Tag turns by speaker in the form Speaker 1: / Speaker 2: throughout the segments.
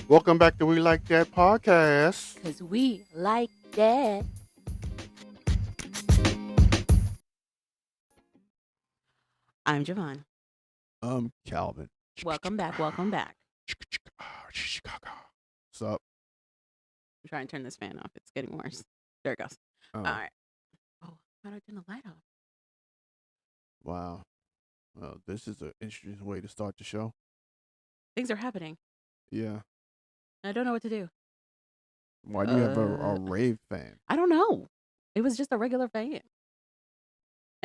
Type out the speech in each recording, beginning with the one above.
Speaker 1: Welcome back to We Like That podcast.
Speaker 2: Because we like that. I'm Javon.
Speaker 1: Calvin.
Speaker 2: Welcome back. Welcome back.
Speaker 1: What's up?
Speaker 2: I'm trying to turn this fan off. It's getting worse. There it goes.
Speaker 1: Oh,
Speaker 2: All right. Oh, how do I turn the light off?
Speaker 1: wow. Well, this is an interesting way to start the show.
Speaker 2: Things are happening.
Speaker 1: Yeah.
Speaker 2: I don't know what to do.
Speaker 1: Why do you have a rave fan?
Speaker 2: I don't know. It was just a regular fan.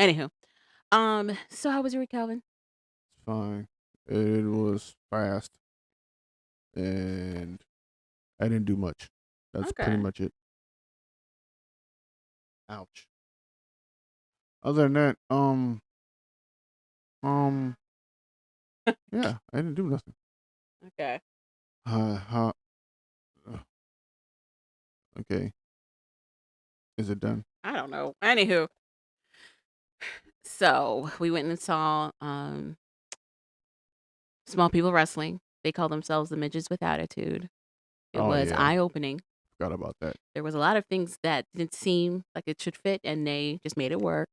Speaker 2: Anywho. So how was your week, Calvin?
Speaker 1: It's fine. It was fast. And I didn't do much. That's pretty much it. Ouch. Other than that, yeah, I didn't do nothing.
Speaker 2: Okay.
Speaker 1: Okay. Is it done?
Speaker 2: I don't know. Anywho. So we went and saw Small People Wrestling. They call themselves the Midgets with Attitude. It was eye-opening.
Speaker 1: Forgot about that.
Speaker 2: There was a lot of things that didn't seem like it should fit, and they just made it work.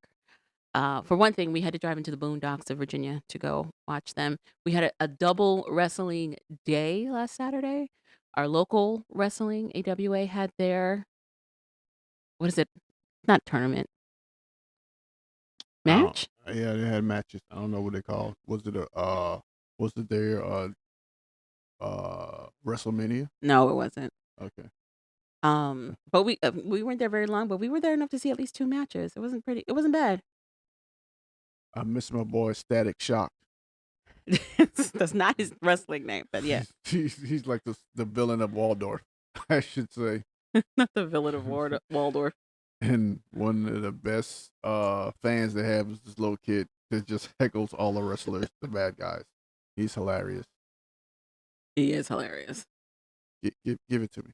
Speaker 2: For one thing, we had to drive into the boondocks of Virginia to go watch them. We had a double wrestling day last Saturday. Our local wrestling, AWA, had their, what is it? Not tournament. Match?
Speaker 1: Yeah, they had matches. I don't know what they called. Was it their WrestleMania?
Speaker 2: No, it wasn't.
Speaker 1: Okay.
Speaker 2: But we weren't there very long, but we were there enough to see at least 2 matches. It wasn't bad.
Speaker 1: I miss my boy Static Shock.
Speaker 2: That's not his wrestling name, but yeah.
Speaker 1: He's like the villain of Waldorf, I should say.
Speaker 2: Not the villain of Waldorf.
Speaker 1: And one of the best fans they have is this little kid that just heckles all the wrestlers, the bad guys. He's hilarious.
Speaker 2: He is hilarious.
Speaker 1: Give it to me.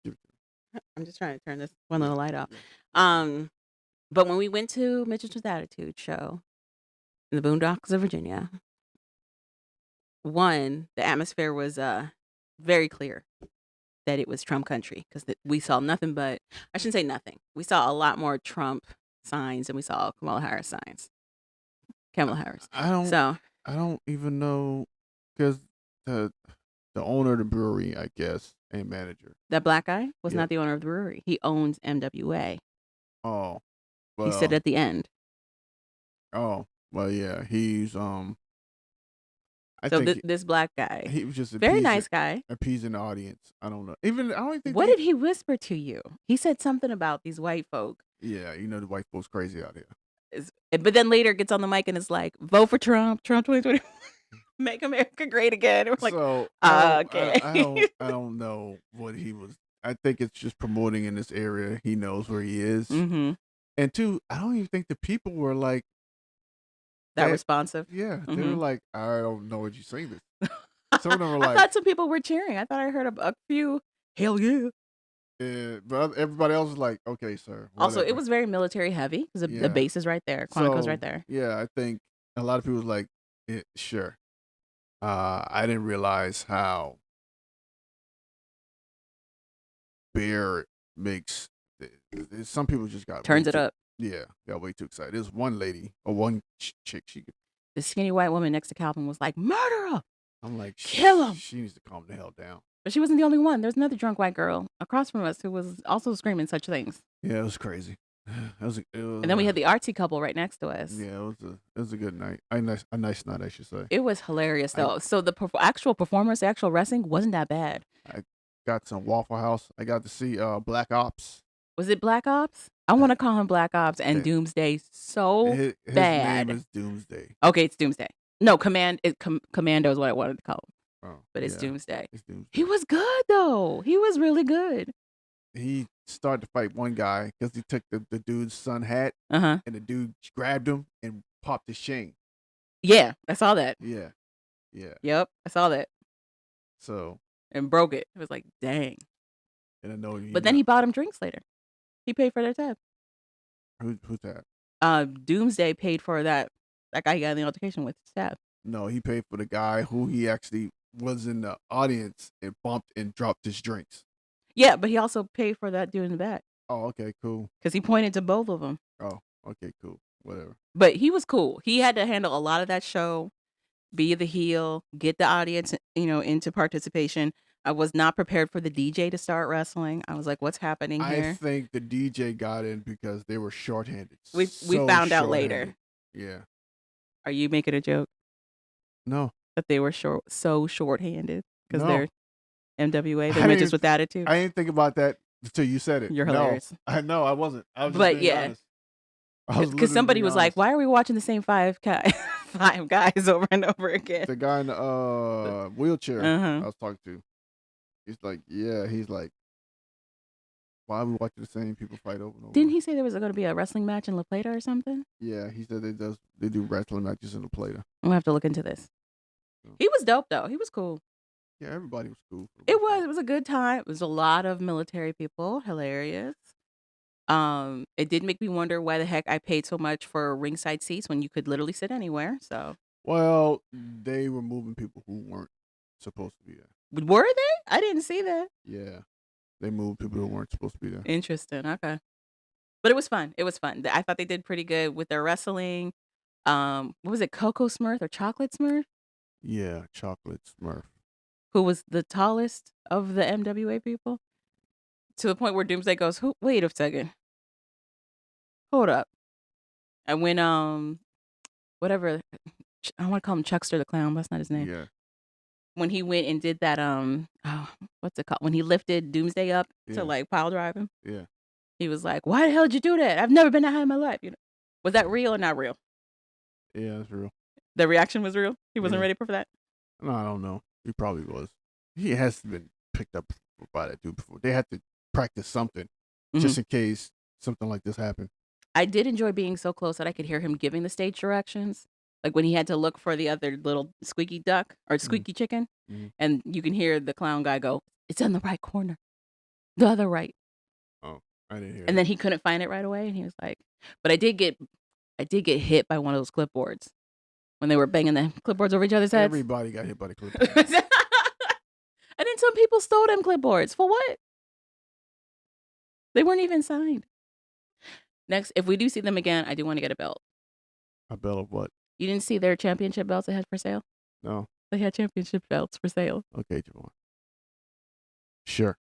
Speaker 1: Give it to me.
Speaker 2: I'm just trying to turn this one little light off. But when we went to Mitchell's with Attitude show in the boondocks of Virginia, one, the atmosphere was very clear that it was Trump country because we saw nothing but, I shouldn't say nothing. We saw a lot more Trump signs than we saw Kamala Harris signs. Kamala Harris.
Speaker 1: I don't even know because the owner of the brewery, I guess, and manager.
Speaker 2: That black guy was not the owner of the brewery. He owns MWA.
Speaker 1: Oh. Well,
Speaker 2: he said at the end.
Speaker 1: Oh, well, yeah, he's
Speaker 2: this black guy,
Speaker 1: he was just
Speaker 2: very nice guy,
Speaker 1: appeasing the audience. I don't know. Even I don't think.
Speaker 2: What did he whisper to you? He said something about these white folk.
Speaker 1: Yeah, the white folks crazy out here.
Speaker 2: But then later gets on the mic and is like, "Vote for Trump, Trump 2020, make America great again." And we're like,
Speaker 1: so,
Speaker 2: okay.
Speaker 1: I don't know what he was. I think it's just promoting in this area. He knows where he is.
Speaker 2: Mm-hmm.
Speaker 1: And two, I don't even think the people were like
Speaker 2: that responsive.
Speaker 1: Yeah, they were like, I don't know what you're saying. Some of them were like,
Speaker 2: I thought some people were cheering. I thought I heard a few, hell yeah.
Speaker 1: Yeah, but everybody else was like, okay, sir. Whatever.
Speaker 2: Also, it was very military heavy because the base is right there. Quantico's right there.
Speaker 1: Yeah, I think a lot of people was like, sure. I didn't realize how beer makes. Some people just
Speaker 2: turns it up.
Speaker 1: Yeah, got way too excited. There's one lady or one chick.
Speaker 2: The skinny white woman next to Calvin was like, "Murder her!"
Speaker 1: I'm like,
Speaker 2: kill him.
Speaker 1: She needs to calm the hell down.
Speaker 2: But she wasn't the only one. There's another drunk white girl across from us who was also screaming such things.
Speaker 1: Yeah, it was crazy. It was,
Speaker 2: and then we had the artsy couple right next to us.
Speaker 1: Yeah, it was a good night. A nice night, I should say.
Speaker 2: It was hilarious though. So the actual performance, the actual wrestling wasn't that bad.
Speaker 1: I got some Waffle House. I got to see Black Ops.
Speaker 2: Was it Black Ops? I want to call him Black Ops and Doomsday
Speaker 1: his
Speaker 2: bad.
Speaker 1: His name is Doomsday.
Speaker 2: Okay, it's Doomsday. No, Commando is what I wanted to call him.
Speaker 1: Oh,
Speaker 2: but it's Doomsday.
Speaker 1: It's Doomsday.
Speaker 2: He was good though. He was really good.
Speaker 1: He started to fight one guy because he took the dude's sun hat,
Speaker 2: and
Speaker 1: the dude grabbed him and popped his chain.
Speaker 2: Yeah, I saw that.
Speaker 1: Yeah.
Speaker 2: Yep, I saw that.
Speaker 1: So.
Speaker 2: And broke it. It was like, dang.
Speaker 1: And I know.
Speaker 2: But then he bought him drinks later. He paid for their tab.
Speaker 1: Who's that?
Speaker 2: Doomsday paid for that guy he got in the altercation with his tab.
Speaker 1: No, he paid for the guy who he actually was in the audience and bumped and dropped his drinks.
Speaker 2: Yeah, but he also paid for that dude in the back
Speaker 1: Oh, okay, cool.
Speaker 2: because he pointed to both of them.
Speaker 1: Oh, okay, cool. Whatever.
Speaker 2: But he was cool. He had to handle a lot of that show, be the heel, get the audience, into participation. I was not prepared for the DJ to start wrestling. I was like, "What's happening
Speaker 1: I
Speaker 2: here?"
Speaker 1: think the DJ got in because they were shorthanded.
Speaker 2: We
Speaker 1: So
Speaker 2: found out later.
Speaker 1: shorthanded. Yeah.
Speaker 2: Are you making a joke
Speaker 1: No.
Speaker 2: that they were so shorthanded because
Speaker 1: No.
Speaker 2: they're MWA?
Speaker 1: I
Speaker 2: They're midgets
Speaker 1: didn't-
Speaker 2: with attitude.
Speaker 1: I didn't think about that until you said it.
Speaker 2: You're
Speaker 1: No.
Speaker 2: hilarious.
Speaker 1: I know I wasn't. I was just
Speaker 2: But
Speaker 1: being
Speaker 2: yeah,
Speaker 1: honest. I was
Speaker 2: because somebody
Speaker 1: literally
Speaker 2: was
Speaker 1: being
Speaker 2: like,
Speaker 1: honest.
Speaker 2: "Why are we watching the same five guys over and over again?"
Speaker 1: The guy in the wheelchair
Speaker 2: Uh-huh.
Speaker 1: I was talking to. He's like, yeah. He's like, why are we watching the same people fight over and over?
Speaker 2: Didn't he say there was going to be a wrestling match in La Plata or something?
Speaker 1: Yeah, he said they do wrestling matches in the Plata.
Speaker 2: We'll have to look into this. He was dope though. He was cool.
Speaker 1: Yeah, everybody was cool.
Speaker 2: It was a good time. It was a lot of military people. Hilarious. It did make me wonder why the heck I paid so much for ringside seats when you could literally sit anywhere. So
Speaker 1: Well, they were moving people who weren't supposed to be there.
Speaker 2: were they? I didn't see that.
Speaker 1: Yeah, they moved people who weren't supposed to be there.
Speaker 2: Interesting. Okay. But it was fun. It was fun. I thought they did pretty good with their wrestling. What was it, Coco Smurf or Chocolate Smurf?
Speaker 1: Yeah, Chocolate Smurf.
Speaker 2: Who was the tallest of the MWA people? To the point where Doomsday goes, "Who? Wait a second. Hold up." And when whatever, I want to call him Chuckster the Clown, but that's not his name.
Speaker 1: Yeah,
Speaker 2: When he went and did that, what's it called? When he lifted Doomsday up
Speaker 1: Yeah.
Speaker 2: to like pile drive him,
Speaker 1: yeah.
Speaker 2: he was like, "Why the hell did you do that? I've never been that high in my life." Was that real or not real?
Speaker 1: Yeah, that's real.
Speaker 2: The reaction was real. He wasn't
Speaker 1: Yeah.
Speaker 2: ready for that.
Speaker 1: No, I don't know. He probably was. He has been picked up by that dude before. They had to practice something just in case something like this happened.
Speaker 2: I did enjoy being so close that I could hear him giving the stage directions. Like when he had to look for the other little squeaky duck or squeaky chicken,
Speaker 1: Mhm.
Speaker 2: and you can hear the clown guy go, "It's on the right corner, the other right."
Speaker 1: Oh, I didn't hear.
Speaker 2: And then he couldn't find it right away, and he was like, "But I did get hit by one of those clipboards when they were banging the clipboards over each other's heads."
Speaker 1: Everybody got hit by the clip.
Speaker 2: And then some people stole them clipboards. For what? They weren't even signed. Next, if we do see them again, I do want to get a belt.
Speaker 1: A belt of what?
Speaker 2: You didn't see their championship belts they had for sale?
Speaker 1: No.
Speaker 2: They had championship belts for sale.
Speaker 1: Okay, Javon. Sure.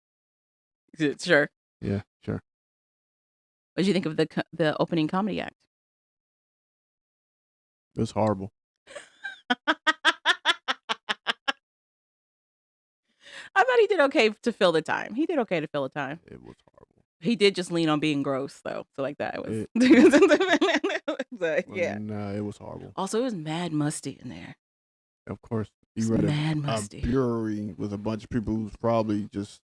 Speaker 2: Sure.
Speaker 1: Yeah, sure.
Speaker 2: What did you think of the opening comedy act?
Speaker 1: It was horrible.
Speaker 2: I thought he did okay to fill the time. He did okay to fill the time.
Speaker 1: It was horrible.
Speaker 2: He did just lean on being gross, though. So like that was. But, yeah.
Speaker 1: No, it was horrible.
Speaker 2: Also, it was mad musty in there.
Speaker 1: Of course,
Speaker 2: It's
Speaker 1: you read
Speaker 2: mad
Speaker 1: a
Speaker 2: musty.
Speaker 1: brewery with a bunch of people who probably just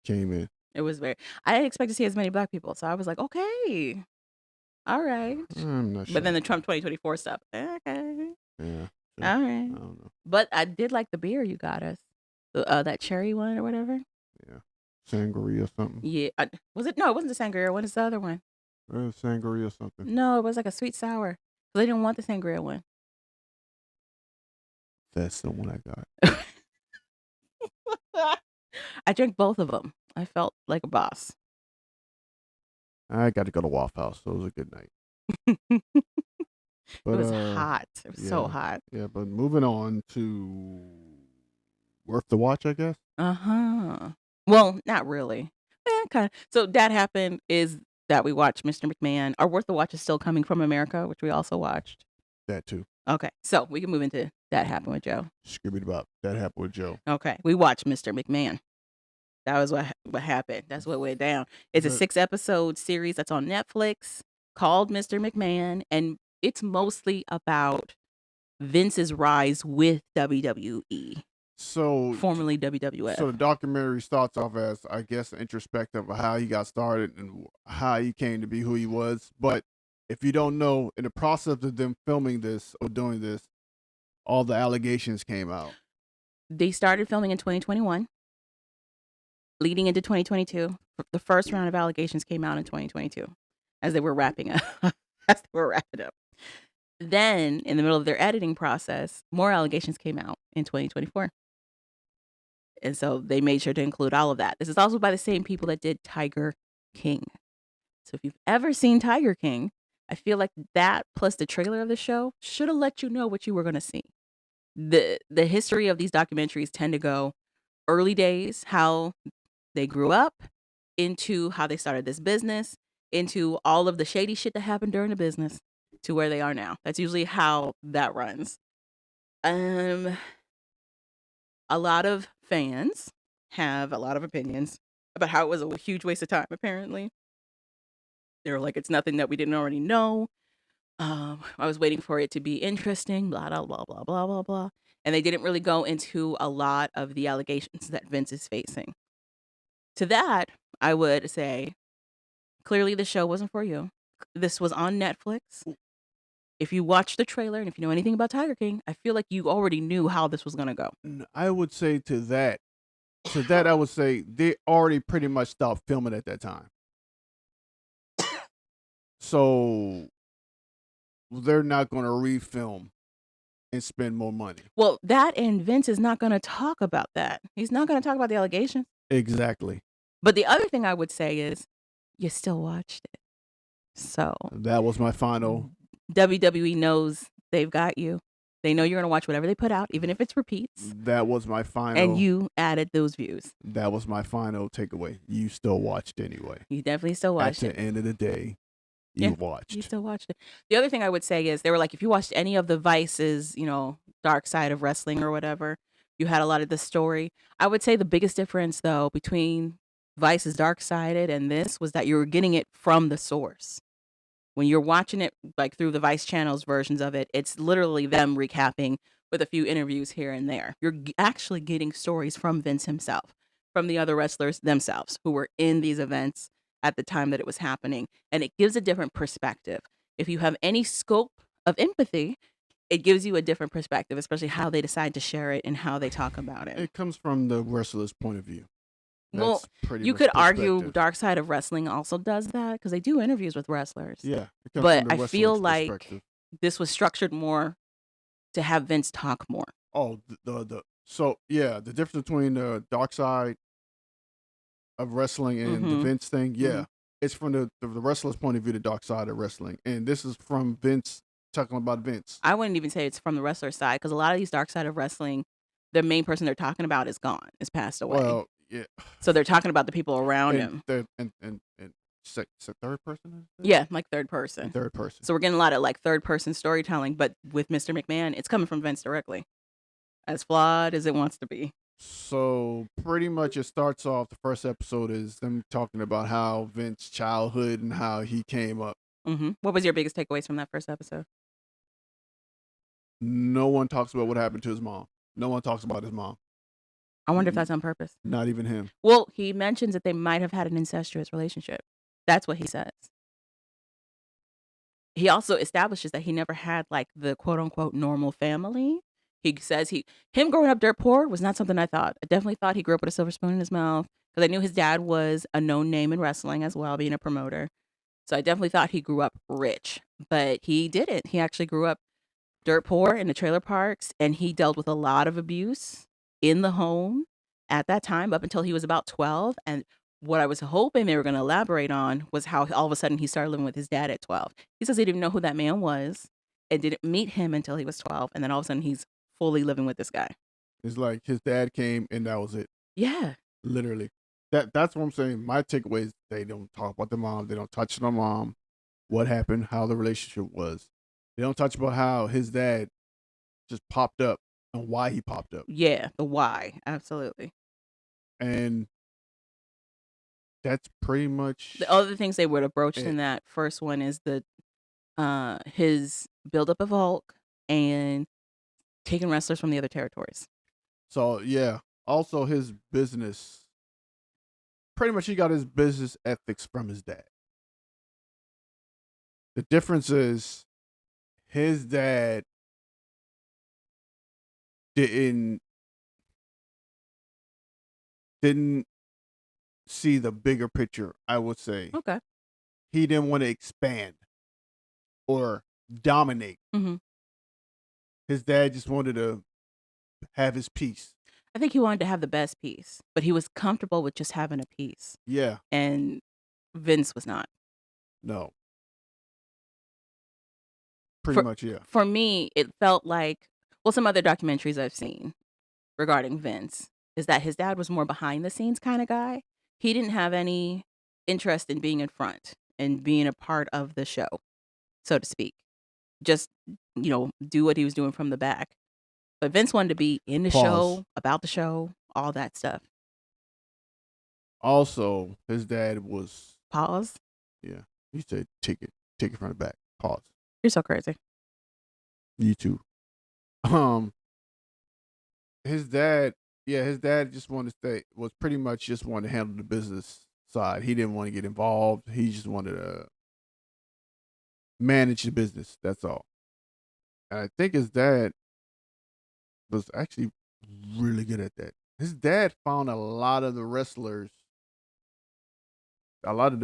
Speaker 1: came in.
Speaker 2: It was very. I didn't expect to see as many black people, so I was like, okay, all right.
Speaker 1: I'm not sure.
Speaker 2: But then the Trump 2024 stuff. Okay,
Speaker 1: Yeah. Sure.
Speaker 2: all
Speaker 1: I
Speaker 2: right.
Speaker 1: don't know.
Speaker 2: But I did like the beer you got us, that cherry one or whatever.
Speaker 1: Yeah. Sangria something.
Speaker 2: Yeah, was it? No, it wasn't the sangria. What is the other one?
Speaker 1: Sangria something.
Speaker 2: No, it was like a sweet sour. They didn't want the sangria one.
Speaker 1: That's the one I got.
Speaker 2: I drank both of them. I felt like a boss.
Speaker 1: I got to go to Waffle House, so it was a good night.
Speaker 2: It
Speaker 1: But,
Speaker 2: was hot. It was so
Speaker 1: yeah.
Speaker 2: hot.
Speaker 1: Yeah, but moving on to Worth the Watch, I guess.
Speaker 2: Well, not really. Kind of. So that happened is that we watched Mr. McMahon. Our Worth the Watch is still coming from America, which we also watched.
Speaker 1: That too.
Speaker 2: Okay, so we can move into That Happened with Joe.
Speaker 1: Scooby Bop. That happened with Joe.
Speaker 2: Okay, we watched Mr. McMahon. That was what happened. That's what went down. It's a
Speaker 1: But-
Speaker 2: 6-episode series that's on Netflix called Mr. McMahon, and it's mostly about Vince's rise with WWE,
Speaker 1: So
Speaker 2: formerly WWF.
Speaker 1: So the documentary starts off as, I guess, introspective of how he got started and how he came to be who he was. But if you don't know, in the process of them filming this or doing this, all the allegations came out.
Speaker 2: They started filming in 2021, leading into 2022. The first round of allegations came out in 2022 as they were wrapping up. As they were wrapping up. Then, in the middle of their editing process, more allegations came out in 2024. And so they made sure to include all of that. This is also by the same people that did Tiger King. So if you've ever seen Tiger King, I feel like that plus the trailer of the show should have let you know what you were going to see. The history of these documentaries tend to go early days, how they grew up, into how they started this business, into all of the shady shit that happened during the business, to where they are now. That's usually how that runs. Um, a lot of fans have a lot of opinions about how it was a huge waste of time, apparently. They were like, it's nothing that we didn't already know. I was waiting for it to be interesting, blah, blah, blah, blah, blah, blah, blah. And they didn't really go into a lot of the allegations that Vince is facing. To that, I would say, clearly the show wasn't for you. This was on Netflix. If you watch the trailer and if you know anything about Tiger King, I feel like you already knew how this was going to go.
Speaker 1: I would say to that, I would say they already pretty much stopped filming at that time. So they're not going to refilm and spend more money.
Speaker 2: Well, that and Vince is not going to talk about that. He's not going to talk about the allegations.
Speaker 1: Exactly.
Speaker 2: But the other thing I would say is you still watched it. So
Speaker 1: that was my final.
Speaker 2: WWE knows they've got you. They know you're going to watch whatever they put out, even if it's repeats.
Speaker 1: That was my final.
Speaker 2: And you added those views.
Speaker 1: That was my final takeaway. You still watched anyway.
Speaker 2: You definitely still watched it.
Speaker 1: At the end of the day, you watched.
Speaker 2: You still watched it. The other thing I would say is they were like, if you watched any of the Vice's, dark side of wrestling or whatever, you had a lot of the story. I would say the biggest difference, though, between Vice's dark sided and this was that you were getting it from the source. When you're watching it like through the Vice channel's versions of it, it's literally them recapping with a few interviews here and there. You're actually getting stories from Vince himself, from the other wrestlers themselves who were in these events at the time that it was happening. And it gives a different perspective. If you have any scope of empathy, it gives you a different perspective, especially how they decide to share it and how they talk about it.
Speaker 1: It comes from the wrestler's point of view.
Speaker 2: Well, you could argue Dark Side of Wrestling also does that because they do interviews with wrestlers.
Speaker 1: Yeah.
Speaker 2: But I feel like this was structured more to have Vince talk more.
Speaker 1: Oh, the difference between the Dark Side of Wrestling and the Vince thing, it's from the wrestler's point of view, the Dark Side of Wrestling. And this is from Vince talking about Vince.
Speaker 2: I wouldn't even say it's from the wrestler's side because a lot of these Dark Side of Wrestling, the main person they're talking about is gone, is passed away.
Speaker 1: Well, yeah.
Speaker 2: So they're talking about the people around him.
Speaker 1: And third person?
Speaker 2: Yeah, like third person.
Speaker 1: Third person.
Speaker 2: So we're getting a lot of like third person storytelling, but with Mr. McMahon, it's coming from Vince directly. As flawed as it wants to be.
Speaker 1: So pretty much it starts off, the first episode is them talking about how Vince's childhood and how he came up.
Speaker 2: What was your biggest takeaways from that first episode?
Speaker 1: No one talks about what happened to his mom. No one talks about his mom.
Speaker 2: I wonder if that's on purpose.
Speaker 1: Not even him.
Speaker 2: Well, he mentions that they might have had an incestuous relationship. That's what he says. He also establishes that he never had like the quote unquote normal family. He says him growing up dirt poor was not something I thought. I definitely thought he grew up with a silver spoon in his mouth because I knew his dad was a known name in wrestling as well, being a promoter. So I definitely thought he grew up rich, but he didn't. He actually grew up dirt poor in the trailer parks, and he dealt with a lot of abuse in the home at that time up until he was about 12. And what I was hoping they were going to elaborate on was how all of a sudden he started living with his dad at 12. He says he didn't even know who that man was and didn't meet him until he was 12. And then all of a sudden he's fully living with this guy.
Speaker 1: It's like his dad came and that was it.
Speaker 2: Yeah.
Speaker 1: Literally. That's what I'm saying. My takeaway is they don't talk about the mom. They don't touch the mom. What happened, how the relationship was. They don't touch about how his dad just popped up and why he popped up.
Speaker 2: Yeah, the why. Absolutely.
Speaker 1: And that's pretty much
Speaker 2: the other things they would have broached in that first one is the his buildup of Hulk and taking wrestlers from the other territories.
Speaker 1: So yeah. Also his business. Pretty much he got his business ethics from his dad. The difference is his dad didn't see the bigger picture, I would say.
Speaker 2: Okay.
Speaker 1: He didn't want to expand or dominate.
Speaker 2: hmm
Speaker 1: His dad just wanted to have his piece.
Speaker 2: I think he wanted to have the best piece, but he was comfortable with just having a piece.
Speaker 1: Yeah.
Speaker 2: And Vince was not.
Speaker 1: No. Pretty
Speaker 2: For
Speaker 1: much, yeah.
Speaker 2: for me, it felt like some other documentaries I've seen regarding Vince is that his dad was more behind the scenes kind of guy. He didn't have any interest in being in front and being a part of the show, so to speak. Just, do what he was doing from the back. But Vince wanted to be in the
Speaker 1: Pause.
Speaker 2: show, about the show, all that stuff.
Speaker 1: Also, his dad was,
Speaker 2: Pause.
Speaker 1: yeah. He said, take it from the back. Pause.
Speaker 2: You're so crazy.
Speaker 1: You too. His dad just wanted to was pretty much just wanted to handle the business side. He didn't want to get involved. He just wanted to manage the business. That's all. And I think his dad was actually really good at that. His dad found a lot of the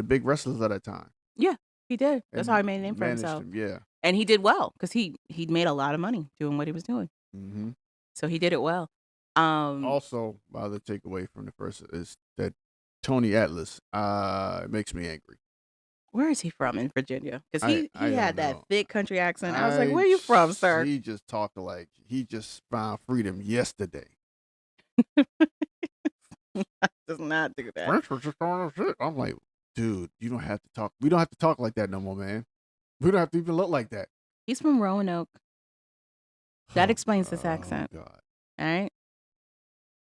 Speaker 1: big wrestlers at that time.
Speaker 2: Yeah, he did. That's
Speaker 1: And
Speaker 2: how he made a name for
Speaker 1: managed
Speaker 2: himself.
Speaker 1: them, yeah.
Speaker 2: And he did well because he made a lot of money doing what he was doing.
Speaker 1: Mm-hmm.
Speaker 2: So he did it well.
Speaker 1: Also, my other takeaway from the first is that Tony Atlas makes me angry.
Speaker 2: Where is he from in Virginia? Because he
Speaker 1: I
Speaker 2: had
Speaker 1: don't
Speaker 2: that
Speaker 1: know.
Speaker 2: thick country accent. I was like, where are you from, sir?
Speaker 1: He just talked like he just found freedom yesterday.
Speaker 2: Does not do that.
Speaker 1: French was just on shit. I'm like, dude, you don't have to talk. We don't have to talk like that no more, man. We don't have to even look like that.
Speaker 2: He's from Roanoke. That explains this accent.
Speaker 1: Oh, God.
Speaker 2: All right.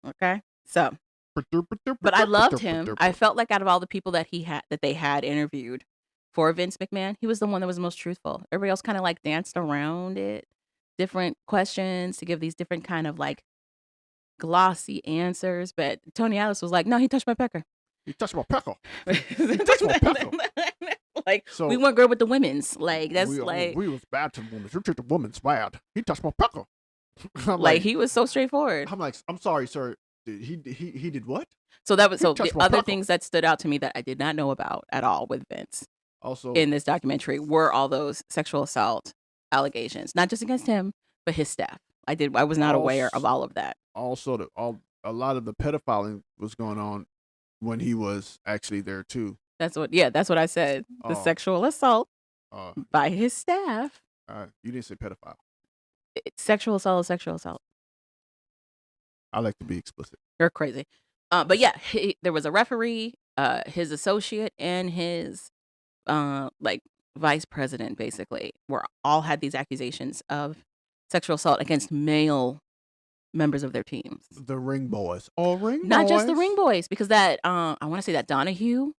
Speaker 2: Okay. So, but I loved him. I felt like out of all the people that they had interviewed for Vince McMahon, he was the one that was most truthful. Everybody else kind of like danced around it, different questions to give these different kind of like glossy answers. But Tony Atlas was like, no, he touched my pecker.
Speaker 1: He touched my pecker. He touched my pecker.
Speaker 2: Like,
Speaker 1: So,
Speaker 2: we weren't good with the women's. Like, that's
Speaker 1: we
Speaker 2: like,
Speaker 1: was bad to the women. You treat the women's bad. He touched my pecker. I'm
Speaker 2: like he was so straightforward.
Speaker 1: I'm like, I'm sorry, sir. He did what?
Speaker 2: So that was
Speaker 1: He
Speaker 2: the
Speaker 1: touched my
Speaker 2: other
Speaker 1: pecker.
Speaker 2: things that stood out to me that I did not know about at all with Vince
Speaker 1: Also,
Speaker 2: in this documentary were all those sexual assault allegations, not just against him, but his staff. I was not aware of all of that.
Speaker 1: also a lot of the pedophiling was going on when he was actually there too.
Speaker 2: That's what I said. The
Speaker 1: Oh.
Speaker 2: sexual assault
Speaker 1: Uh,
Speaker 2: by his staff.
Speaker 1: you didn't say pedophile.
Speaker 2: Sexual assault is sexual assault.
Speaker 1: I like to be explicit.
Speaker 2: You're crazy. But yeah, there was a referee, his associate, and his like vice president, basically, were all had these accusations of sexual assault against male members of their teams.
Speaker 1: The Ring Boys. Oh, Ring
Speaker 2: Not
Speaker 1: Boys.
Speaker 2: just the Ring Boys, because that I want to say that Donahue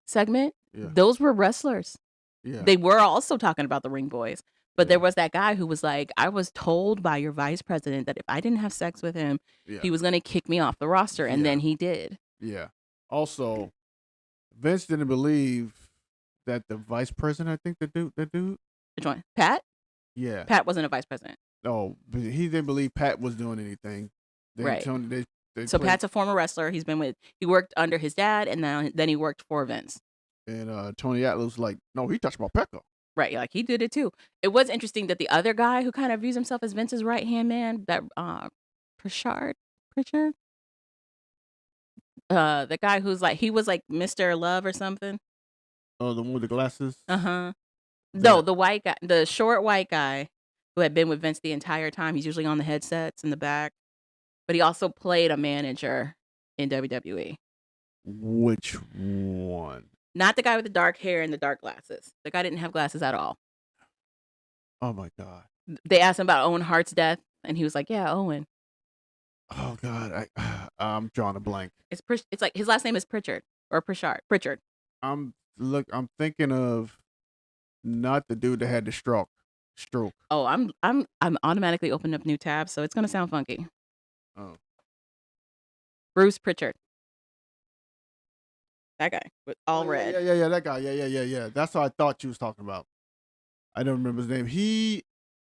Speaker 2: segment,
Speaker 1: Yeah.
Speaker 2: those were wrestlers.
Speaker 1: Yeah.
Speaker 2: They were also talking about the Ring Boys. But
Speaker 1: Yeah.
Speaker 2: there was that guy who was like, I was told by your vice president that if I didn't have sex with him,
Speaker 1: Yeah.
Speaker 2: he was going to kick me off the roster. And
Speaker 1: Yeah.
Speaker 2: then he did.
Speaker 1: Yeah. Also, Vince didn't believe that the vice president, I think the dude.
Speaker 2: Which one? Pat?
Speaker 1: Yeah.
Speaker 2: Pat wasn't a vice president.
Speaker 1: No, but he didn't believe Pat was doing anything.
Speaker 2: Right.
Speaker 1: They
Speaker 2: So
Speaker 1: played-
Speaker 2: Pat's a former wrestler. He worked under his dad, and then he worked for Vince.
Speaker 1: And Tony Atlas was like, no, he touched my pecker.
Speaker 2: Right, like he did it too. It was interesting that the other guy who kind of views himself as Vince's right hand man, that Pritchard, the guy who's like he was like Mr. Love or something.
Speaker 1: Oh, the one with the glasses.
Speaker 2: No,
Speaker 1: Yeah.
Speaker 2: the white guy, the short white guy who had been with Vince the entire time. He's usually on the headsets in the back, but he also played a manager in WWE.
Speaker 1: Which one?
Speaker 2: Not the guy with the dark hair and the dark glasses. The guy didn't have glasses at all.
Speaker 1: Oh my God.
Speaker 2: They asked him about Owen Hart's death, and he was like, "Yeah, Owen."
Speaker 1: Oh God. I'm drawing a blank.
Speaker 2: It's like his last name is Pritchard or Pritchard. Pritchard.
Speaker 1: I'm thinking of not the dude that had the stroke.
Speaker 2: Oh, I'm automatically opening up new tabs, so it's gonna sound funky.
Speaker 1: Oh.
Speaker 2: Bruce Pritchard. That guy with all red.
Speaker 1: Yeah, that guy. Yeah. That's what I thought you was talking about. I don't remember his name.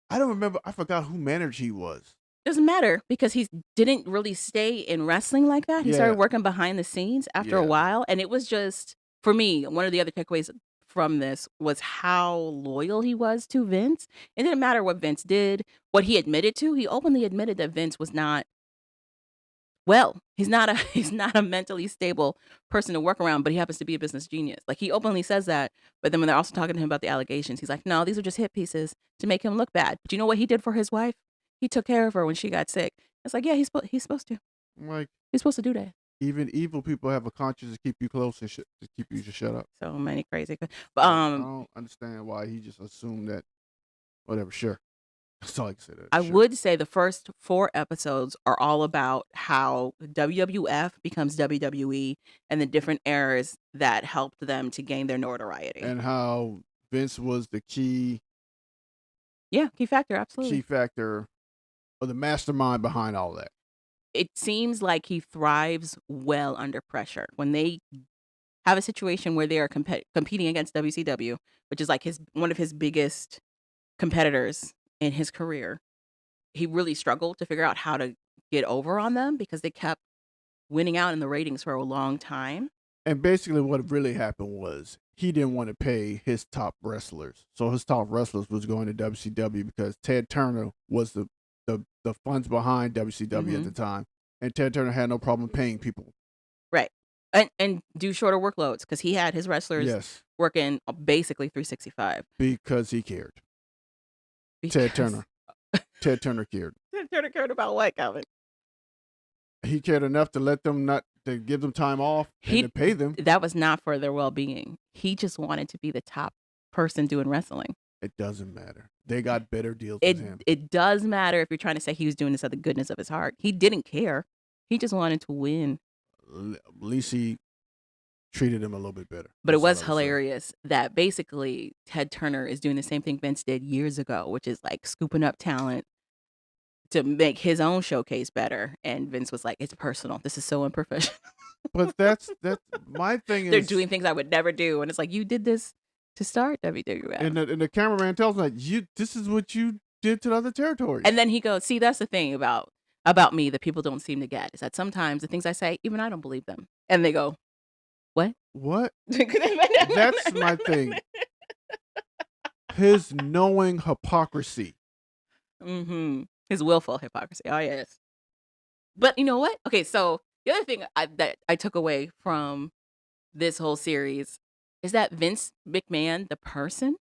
Speaker 1: I don't remember. I forgot who manager he was.
Speaker 2: Doesn't matter because he didn't really stay in wrestling like that. He started
Speaker 1: Yeah.
Speaker 2: working behind the scenes after a
Speaker 1: Yeah.
Speaker 2: while, and it was just for me one of the other takeaways from this was how loyal he was to Vince. It didn't matter what Vince did, what he admitted to. He openly admitted that Vince was not well. He's not a he's not a mentally stable person to work around, but he happens to be a business genius. Like he openly says that, but then when they're also talking to him about the allegations, he's like, "No, these are just hit pieces to make him look bad." But you know what he did for his wife? He took care of her when she got sick. It's like, yeah, he's supposed to.
Speaker 1: Like
Speaker 2: He's supposed to do that.
Speaker 1: even evil people have a conscience to keep you close and to keep you to shut up.
Speaker 2: So many crazy. But
Speaker 1: I don't understand why he just assumed that. Whatever, sure. That's all I can say. That
Speaker 2: I
Speaker 1: sure.
Speaker 2: would say the first 4 episodes are all about how WWF becomes WWE and the different eras that helped them to gain their notoriety.
Speaker 1: And how Vince was the key
Speaker 2: Yeah, key factor, absolutely.
Speaker 1: factor or the mastermind behind all that.
Speaker 2: It seems like he thrives well under pressure. When they have a situation where they are competing against WCW, which is like one of his biggest competitors in his career, he really struggled to figure out how to get over on them because they kept winning out in the ratings for a long time.
Speaker 1: And basically what really happened was he didn't want to pay his top wrestlers. So his top wrestlers was going to WCW because Ted Turner was the funds behind WCW at the time. And Ted Turner had no problem paying people.
Speaker 2: Right. And do shorter workloads because he had his wrestlers working basically 365.
Speaker 1: Because he cared. Ted Turner. Ted Turner cared.
Speaker 2: Ted Turner cared about what, Calvin?
Speaker 1: He cared enough to let them to give them time off and to pay them.
Speaker 2: That was not for their well-being. He just wanted to be the top person doing wrestling.
Speaker 1: It doesn't matter. They got better deals with him.
Speaker 2: It does matter if you're trying to say he was doing this out of the goodness of his heart. He didn't care. He just wanted to win.
Speaker 1: At least he treated him a little bit better.
Speaker 2: But it was hilarious that basically Ted Turner is doing the same thing Vince did years ago, which is like scooping up talent to make his own showcase better. And Vince was like, it's personal. This is so unprofessional.
Speaker 1: But that's my thing.
Speaker 2: They're doing things I would never do. And it's like, you did this to start WWF.
Speaker 1: And the cameraman tells him, like, this is what you did to the other territories.
Speaker 2: And then he goes, see, that's the thing about me that people don't seem to get is that sometimes the things I say, even I don't believe them. And they go, what?
Speaker 1: What? That's my thing. His knowing hypocrisy.
Speaker 2: His willful hypocrisy. Oh, yes. But you know what? Okay, so the other thing that I took away from this whole series is that Vince McMahon, the person,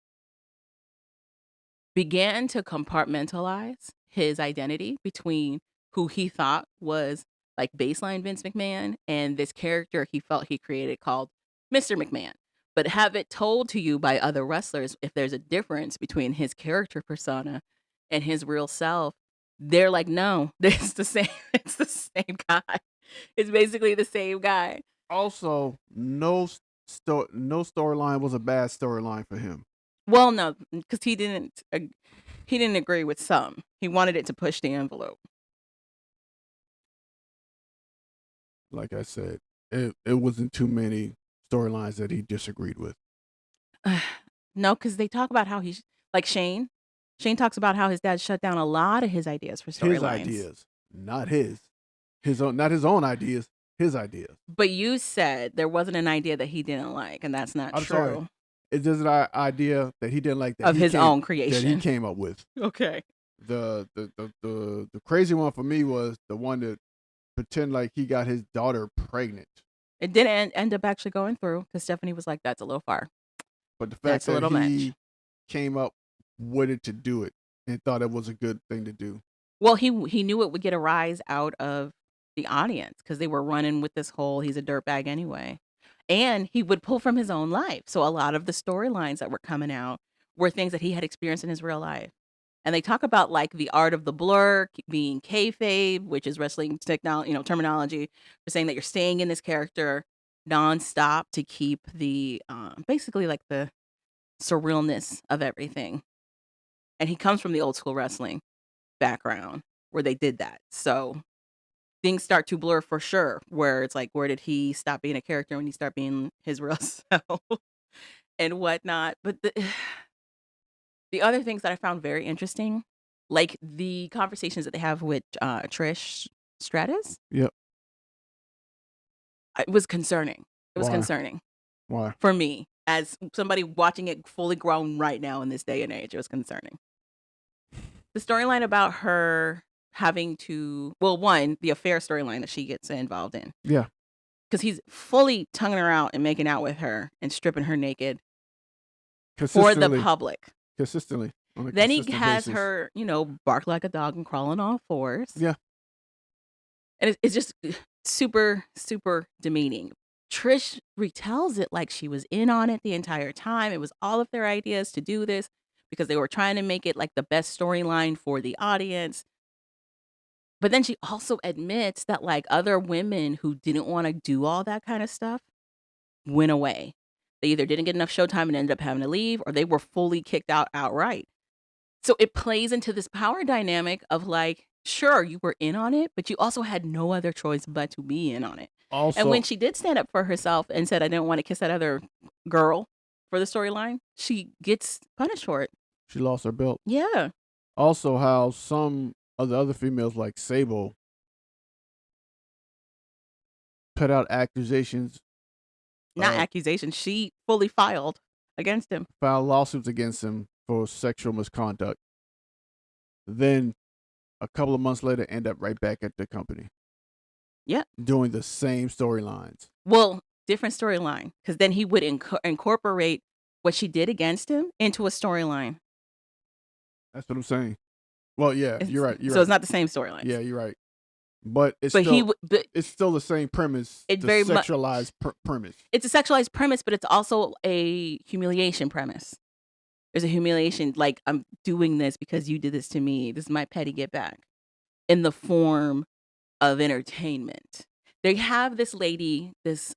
Speaker 2: began to compartmentalize his identity between who he thought was like baseline Vince McMahon and this character he felt he created called Mr. McMahon. But have it told to you by other wrestlers if there's a difference between his character persona and his real self. They're like, no, it's the same. It's the same guy. It's basically the same guy.
Speaker 1: Also, no storyline was a bad storyline for him.
Speaker 2: Well, no, because he didn't agree with some. He wanted it to push the envelope.
Speaker 1: Like I said, it wasn't too many storylines that he disagreed with.
Speaker 2: No, because they talk about how he's like Shane. Shane talks about how his dad shut down a lot of his ideas for storylines.
Speaker 1: His ideas, not his own, not his own ideas. His ideas.
Speaker 2: But you said there wasn't an idea that he didn't like, and that's not true.
Speaker 1: Sorry. It's just an idea that he didn't like that
Speaker 2: of his own creation
Speaker 1: that he came up with.
Speaker 2: Okay.
Speaker 1: The crazy one for me was the one that pretend like he got his daughter pregnant.
Speaker 2: It didn't end up actually going through because Stephanie was like, "That's a little far."
Speaker 1: But the fact that he came up with it to do it and thought it was a good thing to do.
Speaker 2: Well, he knew it would get a rise out of the audience because they were running with this whole he's a dirtbag anyway. And he would pull from his own life. So a lot of the storylines that were coming out were things that he had experienced in his real life. And they talk about like the art of the blur being kayfabe, which is wrestling terminology for saying that you're staying in this character nonstop to keep the basically like the surrealness of everything. And he comes from the old school wrestling background where they did that. So things start to blur for sure, where it's like, where did he stop being a character when he start being his real self and whatnot. But the other things that I found very interesting, like the conversations that they have with Trish Stratus.
Speaker 1: Yep.
Speaker 2: It was concerning. It was concerning.
Speaker 1: Why?
Speaker 2: For me.
Speaker 3: As somebody watching it fully grown right now in this day and age, it was concerning. The storyline about her having to, well, one, the affair storyline that she gets involved in,
Speaker 1: Yeah.
Speaker 3: because he's fully tonguing her out and making out with her and stripping her naked for the
Speaker 1: Consistently.
Speaker 3: public.
Speaker 1: Consistently. On a
Speaker 3: Then he
Speaker 1: consistent
Speaker 3: has
Speaker 1: basis.
Speaker 3: her, bark like a dog and crawl on all fours.
Speaker 1: Yeah.
Speaker 3: And it's just super, super demeaning. Trish retells it like she was in on it the entire time. It was all of their ideas to do this because they were trying to make it like the best storyline for the audience. But then she also admits that like other women who didn't want to do all that kind of stuff went away. They either didn't get enough showtime and ended up having to leave, or they were fully kicked out outright. So it plays into this power dynamic of like, sure, you were in on it, but you also had no other choice but to be in on it.
Speaker 1: Also,
Speaker 3: And when she did stand up for herself and said, I didn't want to kiss that other girl for the storyline, she gets punished for it.
Speaker 1: she lost her belt.
Speaker 3: Yeah.
Speaker 1: Also, how some of the other females, like Sable, put out accusations,
Speaker 3: Not accusations. She fully filed against him.
Speaker 1: filed lawsuits against him for sexual misconduct. Then, a couple of months later, end up right back at the company.
Speaker 3: Yeah.
Speaker 1: Doing the same storylines.
Speaker 3: Well, different storyline, because then he would incorporate what she did against him into a storyline.
Speaker 1: That's what I'm saying. Well, yeah, you're right.
Speaker 3: So it's not the same storyline.
Speaker 1: Yeah, you're right. But it's
Speaker 3: But
Speaker 1: still, it's still the same premise.
Speaker 3: It
Speaker 1: the
Speaker 3: very much-
Speaker 1: sexualized premise.
Speaker 3: It's a sexualized premise, but it's also a humiliation premise. There's a humiliation, like, I'm doing this because you did this to me. This is my petty get back in the form of entertainment. They have this lady, this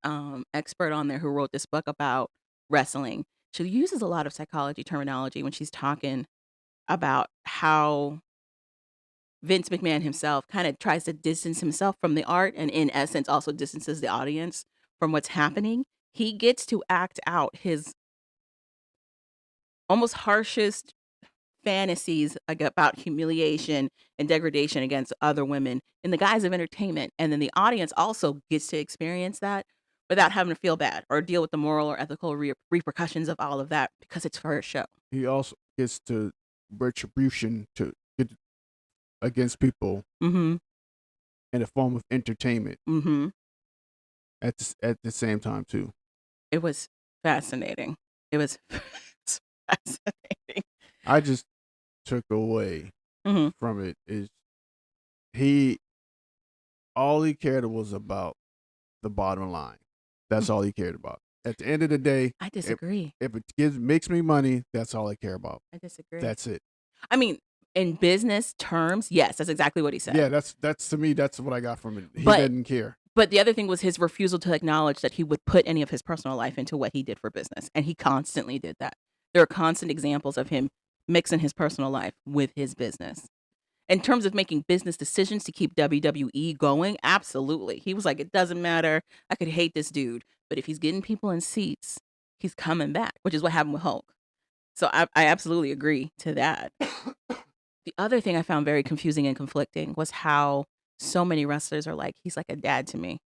Speaker 3: expert on there who wrote this book about wrestling. She uses a lot of psychology terminology when she's talking about how Vince McMahon himself kind of tries to distance himself from the art and in essence also distances the audience from what's happening. He gets to act out his almost harshest fantasies about humiliation and degradation against other women in the guise of entertainment. And then the audience also gets to experience that without having to feel bad or deal with the moral or ethical repercussions of all of that because it's for a show.
Speaker 1: He also gets to retribution to get against people
Speaker 3: Mm-hmm.
Speaker 1: in a form of entertainment
Speaker 3: Mm-hmm.
Speaker 1: at the same time too.
Speaker 3: It was fascinating. It was fascinating.
Speaker 1: I just took away
Speaker 3: Mhm.
Speaker 1: from it is all he cared was about the bottom line. That's all he cared about. At the end of the day,
Speaker 3: I disagree.
Speaker 1: if it makes me money, that's all I care about.
Speaker 3: I disagree.
Speaker 1: That's it.
Speaker 3: I mean, in business terms, yes, that's exactly what he said.
Speaker 1: Yeah, that's to me, that's what I got from it. He
Speaker 3: But-
Speaker 1: didn't care.
Speaker 3: But the other thing was his refusal to acknowledge that he would put any of his personal life into what he did for business. And he constantly did that. There are constant examples of him mixing his personal life with his business. In terms of making business decisions to keep WWE going, absolutely. He was like, it doesn't matter. I could hate this dude, but if he's getting people in seats, he's coming back, which is what happened with Hulk. So I absolutely agree to that. The other thing I found very confusing and conflicting was how so many wrestlers are like, he's like a dad to me.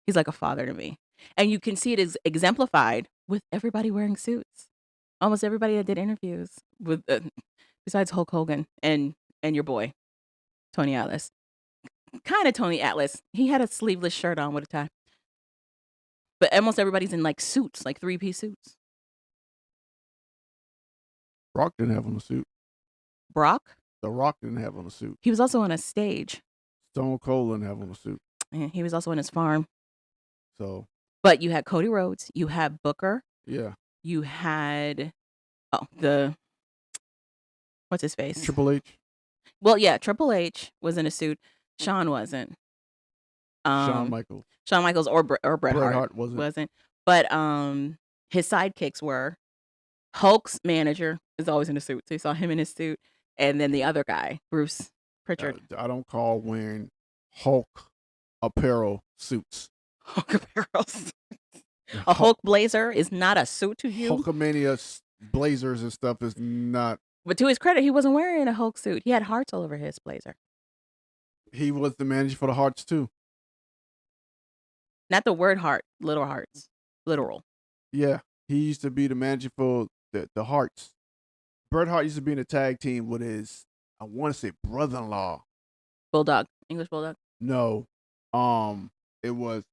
Speaker 3: He's like a father to me. And you can see it is exemplified with everybody wearing suits. Almost everybody that did interviews with, besides Hulk Hogan and your boy, Tony Atlas. Kind of Tony Atlas. He had a sleeveless shirt on with a tie. But almost everybody's in like suits, like 3-piece suits.
Speaker 1: Rock didn't have on a suit.
Speaker 3: Brock,
Speaker 1: The Rock didn't have on a suit.
Speaker 3: he was also on a stage.
Speaker 1: Stone Cold didn't have on a suit.
Speaker 3: And he was also on his farm.
Speaker 1: So
Speaker 3: But you had Cody Rhodes, you had Booker,
Speaker 1: yeah,
Speaker 3: you had what's his face?
Speaker 1: Triple H,
Speaker 3: Well, yeah, Triple H was in a suit. Shawn wasn't.
Speaker 1: Shawn Michaels,
Speaker 3: Shawn Michaels or Bret Hart
Speaker 1: wasn't.
Speaker 3: But his sidekicks were Hulk's manager is always in a suit, so you saw him in his suit, and then the other guy, Bruce Pritchard.
Speaker 1: I don't call wearing Hulk apparel suits.
Speaker 3: Hulk apparel. A Hulk blazer is not a suit to you.
Speaker 1: Hulkamania blazers and stuff is not.
Speaker 3: But to his credit, he wasn't wearing a Hulk suit. He had hearts all over his blazer.
Speaker 1: He was the manager for the Hearts too.
Speaker 3: Not the word heart, little hearts. Literal.
Speaker 1: Yeah, he used to be the manager for the Hearts. Bret Hart used to be in a tag team with his, I want to say, brother-in-law.
Speaker 3: Bulldog, English Bulldog.
Speaker 1: No, it was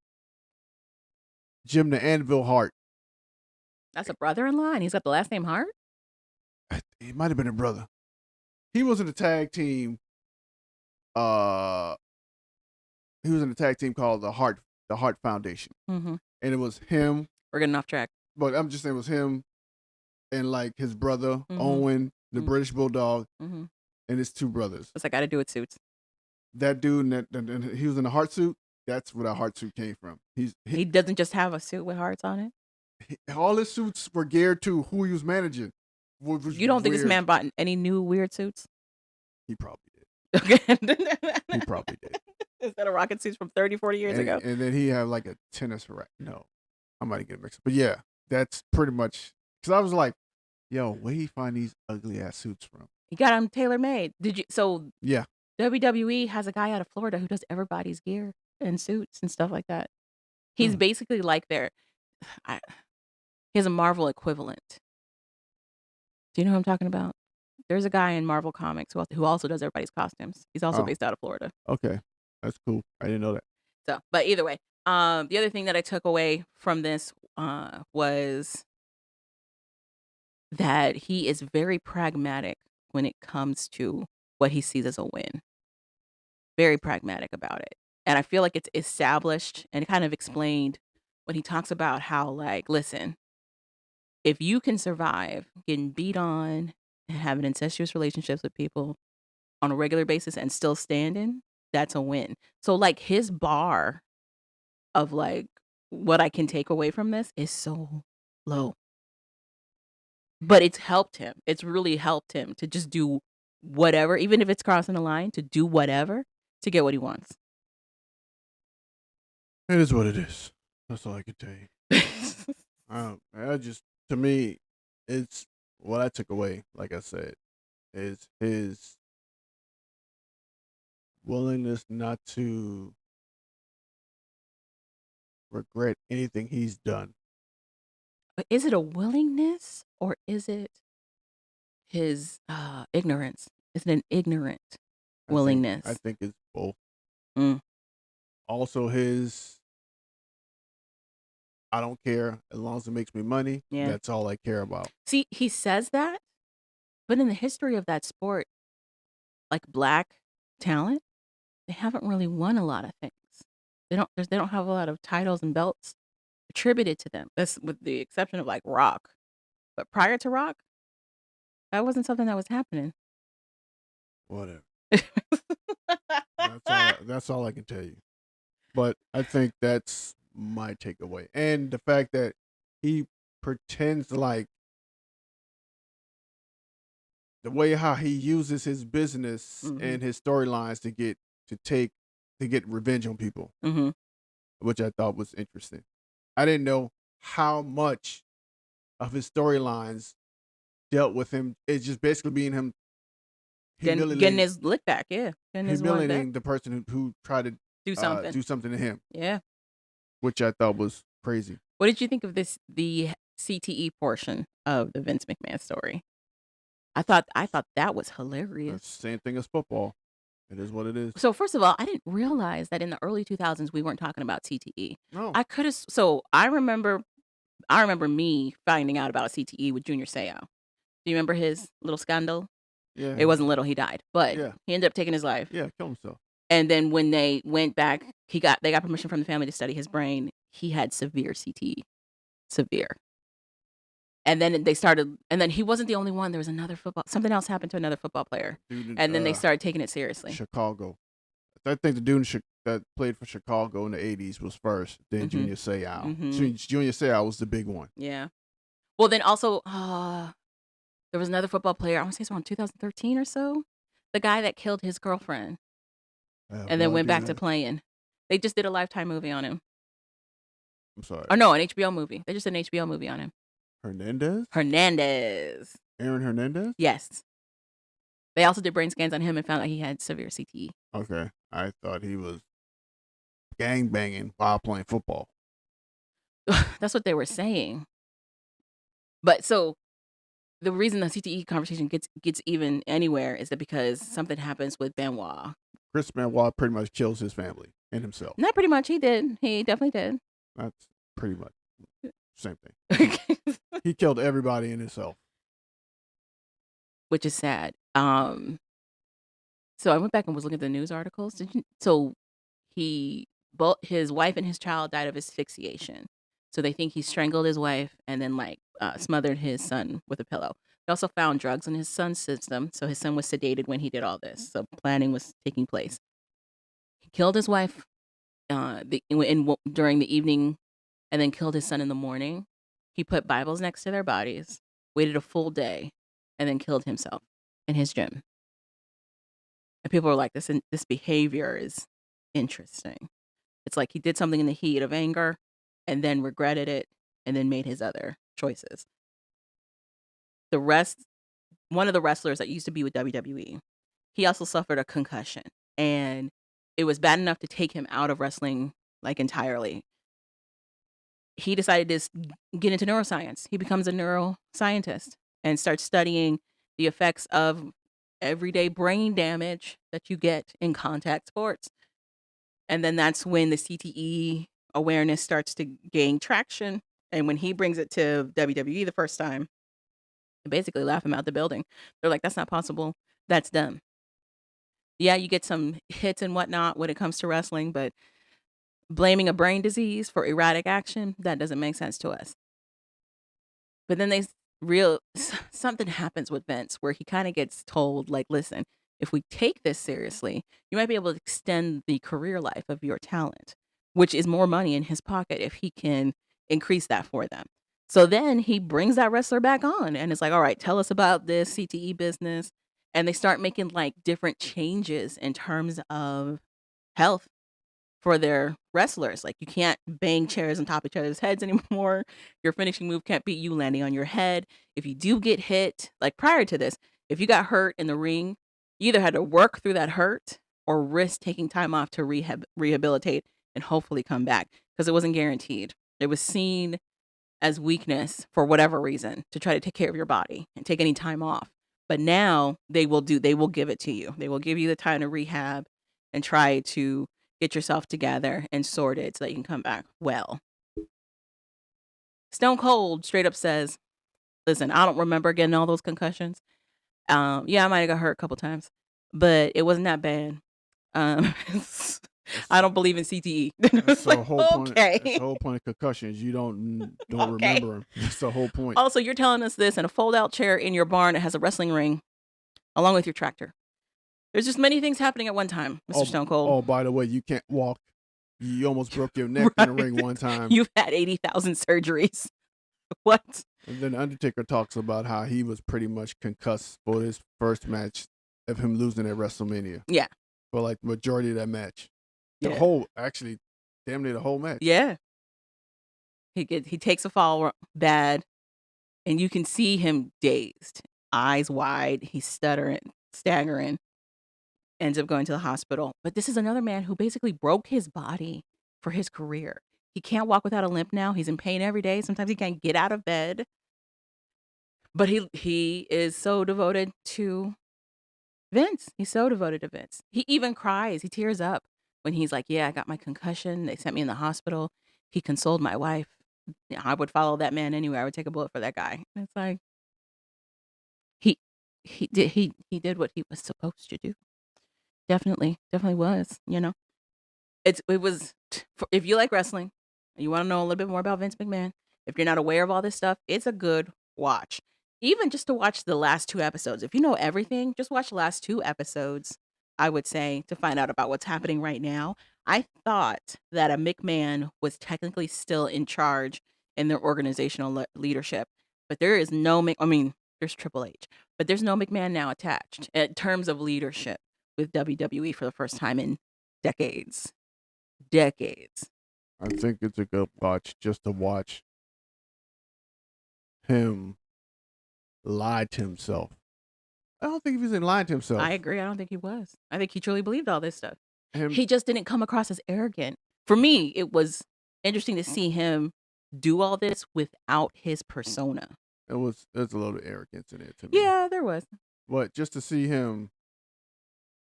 Speaker 1: Jim the Anvil Hart.
Speaker 3: That's a brother-in-law, and he's got the last name Hart.
Speaker 1: He might have been a brother. He was in a tag team. He was in a tag team called the Hart Foundation,
Speaker 3: Mm-hmm.
Speaker 1: and it was him.
Speaker 3: We're getting off track.
Speaker 1: But I'm just saying, it was him and like his brother
Speaker 3: Mhm.
Speaker 1: Owen, the
Speaker 3: Mhm.
Speaker 1: British Bulldog,
Speaker 3: Mm-hmm.
Speaker 1: and his two brothers.
Speaker 3: What's that got to do with suits?
Speaker 1: That dude, and he was in a heart suit. That's where that heart suit came from.
Speaker 3: He doesn't just have a suit with hearts on it.
Speaker 1: All his suits were geared to who he was managing.
Speaker 3: You don't think this man bought any new weird suits?
Speaker 1: He probably did.
Speaker 3: Okay.
Speaker 1: He probably did.
Speaker 3: Instead of rocket suits from 30, 40 years ago.
Speaker 1: And then he had like a tennis racket. No, I might get mixed up. But yeah, that's pretty much, because I was like, yo, where he find these ugly ass suits from?
Speaker 3: He got them tailor made. So
Speaker 1: Yeah.
Speaker 3: WWE has a guy out of Florida who does everybody's gear and suits and stuff like that. He's basically like he has a Marvel equivalent. Do you know who I'm talking about? There's a guy in Marvel Comics who also does everybody's costumes. He's also based out of Florida.
Speaker 1: Okay. That's cool. I didn't know that.
Speaker 3: So, but either way, the other thing that I took away from this was that he is very pragmatic when it comes to what he sees as a win. Very pragmatic about it. And I feel like it's established and kind of explained when he talks about how, like, listen, if you can survive getting beat on and having incestuous relationships with people on a regular basis and still standing, that's a win. So, like, his bar of, like, what I can take away from this is so low. But it's helped him. It's really helped him to just do whatever, even if it's crossing the line, to do whatever to get what he wants.
Speaker 1: It is what it is. That's all I can tell you. To me, it's what I took away, like I said, is his willingness not to regret anything he's done.
Speaker 3: But is it a willingness or is it his ignorance? Is it an ignorant willingness?
Speaker 1: I think it's both.
Speaker 3: Mm.
Speaker 1: Also, I don't care as long as it makes me money.
Speaker 3: Yeah.
Speaker 1: That's all I care about.
Speaker 3: See, he says that, but in the history of that sport, like black talent, they haven't really won a lot of things. They don't have a lot of titles and belts attributed to them. That's with the exception of like Rock. But prior to Rock, that wasn't something that was happening.
Speaker 1: Whatever. That's all I can tell you. But I think that's my takeaway. And the fact that he pretends like the way how he uses his business and his storylines to get revenge on people, which I thought was interesting. I didn't know how much of his storylines dealt with him. It's just basically being him
Speaker 3: getting his lick back, yeah.
Speaker 1: Humiliating the person who tried to
Speaker 3: do
Speaker 1: something to him.
Speaker 3: Yeah.
Speaker 1: Which I thought was crazy.
Speaker 3: What did you think of the CTE portion of the Vince McMahon story? I thought that was hilarious.
Speaker 1: Same thing as football. It is what it is.
Speaker 3: So first of all, I didn't realize that in the early 2000s we weren't talking about CTE.
Speaker 1: No.
Speaker 3: I remember me finding out about CTE with Junior Seau. Do you remember his little scandal?
Speaker 1: Yeah.
Speaker 3: It wasn't little, he died. But
Speaker 1: Yeah.
Speaker 3: he ended up taking his life.
Speaker 1: Yeah, killed himself.
Speaker 3: And then when they went back, they got permission from the family to study his brain. He had severe CTE. Severe. And then he wasn't the only one. There was something else happened to another football player. And then they started taking it seriously.
Speaker 1: Chicago. I think the dude that played for Chicago in the 80s was first, then Junior Seau. Junior Seau was the big one.
Speaker 3: Yeah. Well, then also, there was another football player, I want to say it's around 2013 or so. The guy that killed his girlfriend and then went back to playing. They just did a Lifetime movie on him.
Speaker 1: I'm sorry.
Speaker 3: Oh, no, an HBO movie. They just did an HBO movie on him. Hernandez.
Speaker 1: Aaron Hernandez?
Speaker 3: Yes. They also did brain scans on him and found out he had severe CTE.
Speaker 1: Okay. I thought he was gang banging while playing football.
Speaker 3: That's what they were saying. But so the reason the CTE conversation gets even anywhere is that because something happens with Benoit.
Speaker 1: Chris Benoit pretty much kills his family and himself.
Speaker 3: Not pretty much. He did. He definitely did.
Speaker 1: That's pretty much same thing. He killed everybody in himself.
Speaker 3: Which is sad. So I went back and was looking at the news articles. So both his wife and his child died of asphyxiation. So they think he strangled his wife and then smothered his son with a pillow. They also found drugs in his son's system. So his son was sedated when he did all this. So planning was taking place. He killed his wife during the evening and then killed his son in the morning. He put Bibles next to their bodies, waited a full day, and then killed himself in his gym. And people were like, this behavior is interesting. It's like he did something in the heat of anger and then regretted it and then made his other choices. One of the wrestlers that used to be with WWE, he also suffered a concussion. And it was bad enough to take him out of wrestling entirely. He decided to get into neuroscience. He becomes a neuroscientist and starts studying the effects of everyday brain damage that you get in contact sports. And then that's when the CTE awareness starts to gain traction. And when he brings it to WWE the first time, they basically laugh him out the building. They're like, that's not possible. That's dumb. Yeah, you get some hits and whatnot when it comes to wrestling, but blaming a brain disease for erratic action, that doesn't make sense to us. But then something happens with Vince where he kind of gets told, listen, if we take this seriously, you might be able to extend the career life of your talent, which is more money in his pocket if he can increase that for them. So then he brings that wrestler back on and it's like, all right, tell us about this CTE business. And they start making different changes in terms of health for their wrestlers. You can't bang chairs on top of each other's heads anymore. Your finishing move can't beat you landing on your head. If you do get hit, prior to this, if you got hurt in the ring, you either had to work through that hurt or risk taking time off to rehabilitate and hopefully come back because it wasn't guaranteed. It was seen as weakness for whatever reason to try to take care of your body and take any time off. But now they will give it to you. They will give you the time to rehab and try to get yourself together and sorted so that you can come back well. Stone Cold straight up says, listen, I don't remember getting all those concussions. Yeah, I might have got hurt a couple times, but it wasn't that bad. I don't believe in CTE.
Speaker 1: That's the whole point.
Speaker 3: Okay.
Speaker 1: That's the whole point of concussions. You don't
Speaker 3: Okay.
Speaker 1: remember them. That's the whole point.
Speaker 3: Also, you're telling us this in a fold-out chair in your barn that has a wrestling ring along with your tractor. There's just many things happening at one time, Mr. Stone Cold.
Speaker 1: Oh, by the way, you can't walk. You almost broke your neck in the ring one time.
Speaker 3: You've had 80,000 surgeries. What?
Speaker 1: And then Undertaker talks about how he was pretty much concussed for his first match of him losing at WrestleMania.
Speaker 3: Yeah.
Speaker 1: For majority of that match.
Speaker 3: Yeah.
Speaker 1: Damn near the whole match.
Speaker 3: Yeah. He takes a fall bad, and you can see him dazed, eyes wide. He's stuttering, staggering, ends up going to the hospital. But this is another man who basically broke his body for his career. He can't walk without a limp now. He's in pain every day. Sometimes he can't get out of bed. But he is so devoted to Vince. He's so devoted to Vince. He even cries. He tears up when he's like, yeah, I got my concussion. They sent me in the hospital. He consoled my wife. I would follow that man anywhere. I would take a bullet for that guy. And it's like, he did what he was supposed to do. Definitely was, It was, if you like wrestling, and you want to know a little bit more about Vince McMahon, if you're not aware of all this stuff, it's a good watch. Even just to watch the last 2 episodes. If you know everything, just watch the last 2 episodes, I would say, to find out about what's happening right now. I thought that a McMahon was technically still in charge in their organizational leadership. But there is no, there's Triple H. But there's no McMahon now attached in terms of leadership with WWE for the first time in decades.
Speaker 1: I think it's a good watch just to watch him lie to himself. I don't think he was lying to himself.
Speaker 3: I agree. I don't think he was. I think he truly believed all this stuff.
Speaker 1: Him-
Speaker 3: He just didn't come across as arrogant. For me, it was interesting to see him do all this without his persona.
Speaker 1: There's a little arrogance in it to me.
Speaker 3: Yeah, there was.
Speaker 1: But just to see him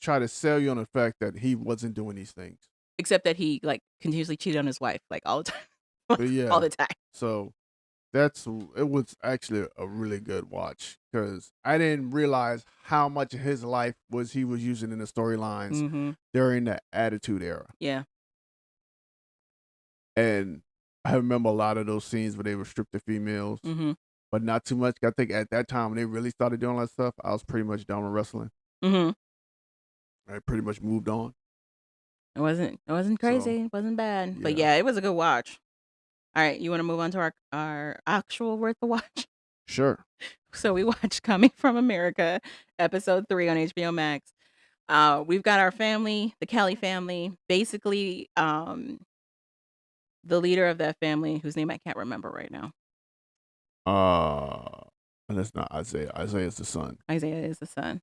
Speaker 1: try to sell you on the fact that he wasn't doing these things.
Speaker 3: Except that he like continuously cheated on his wife like all the time.
Speaker 1: But yeah,
Speaker 3: all the time.
Speaker 1: So it was actually a really good watch because I didn't realize how much of his life he was using in the storylines
Speaker 3: Mm-hmm.
Speaker 1: during the Attitude Era.
Speaker 3: Yeah.
Speaker 1: And I remember a lot of those scenes where they were stripped the females,
Speaker 3: Mm-hmm.
Speaker 1: but not too much. I think at that time when they really started doing all that stuff, I was pretty much done with wrestling.
Speaker 3: Mm-hmm.
Speaker 1: I pretty much moved on.
Speaker 3: It wasn't crazy. It wasn't bad. But yeah, it was a good watch. All right, you want to move on to our actual worth the watch?
Speaker 1: Sure.
Speaker 3: So we watched Coming from America, episode 3 on HBO Max. We've got our family, the Kelly family, basically the leader of that family, whose name I can't remember right now.
Speaker 1: And it's not Isaiah. Isaiah's the son.
Speaker 3: Isaiah is the son.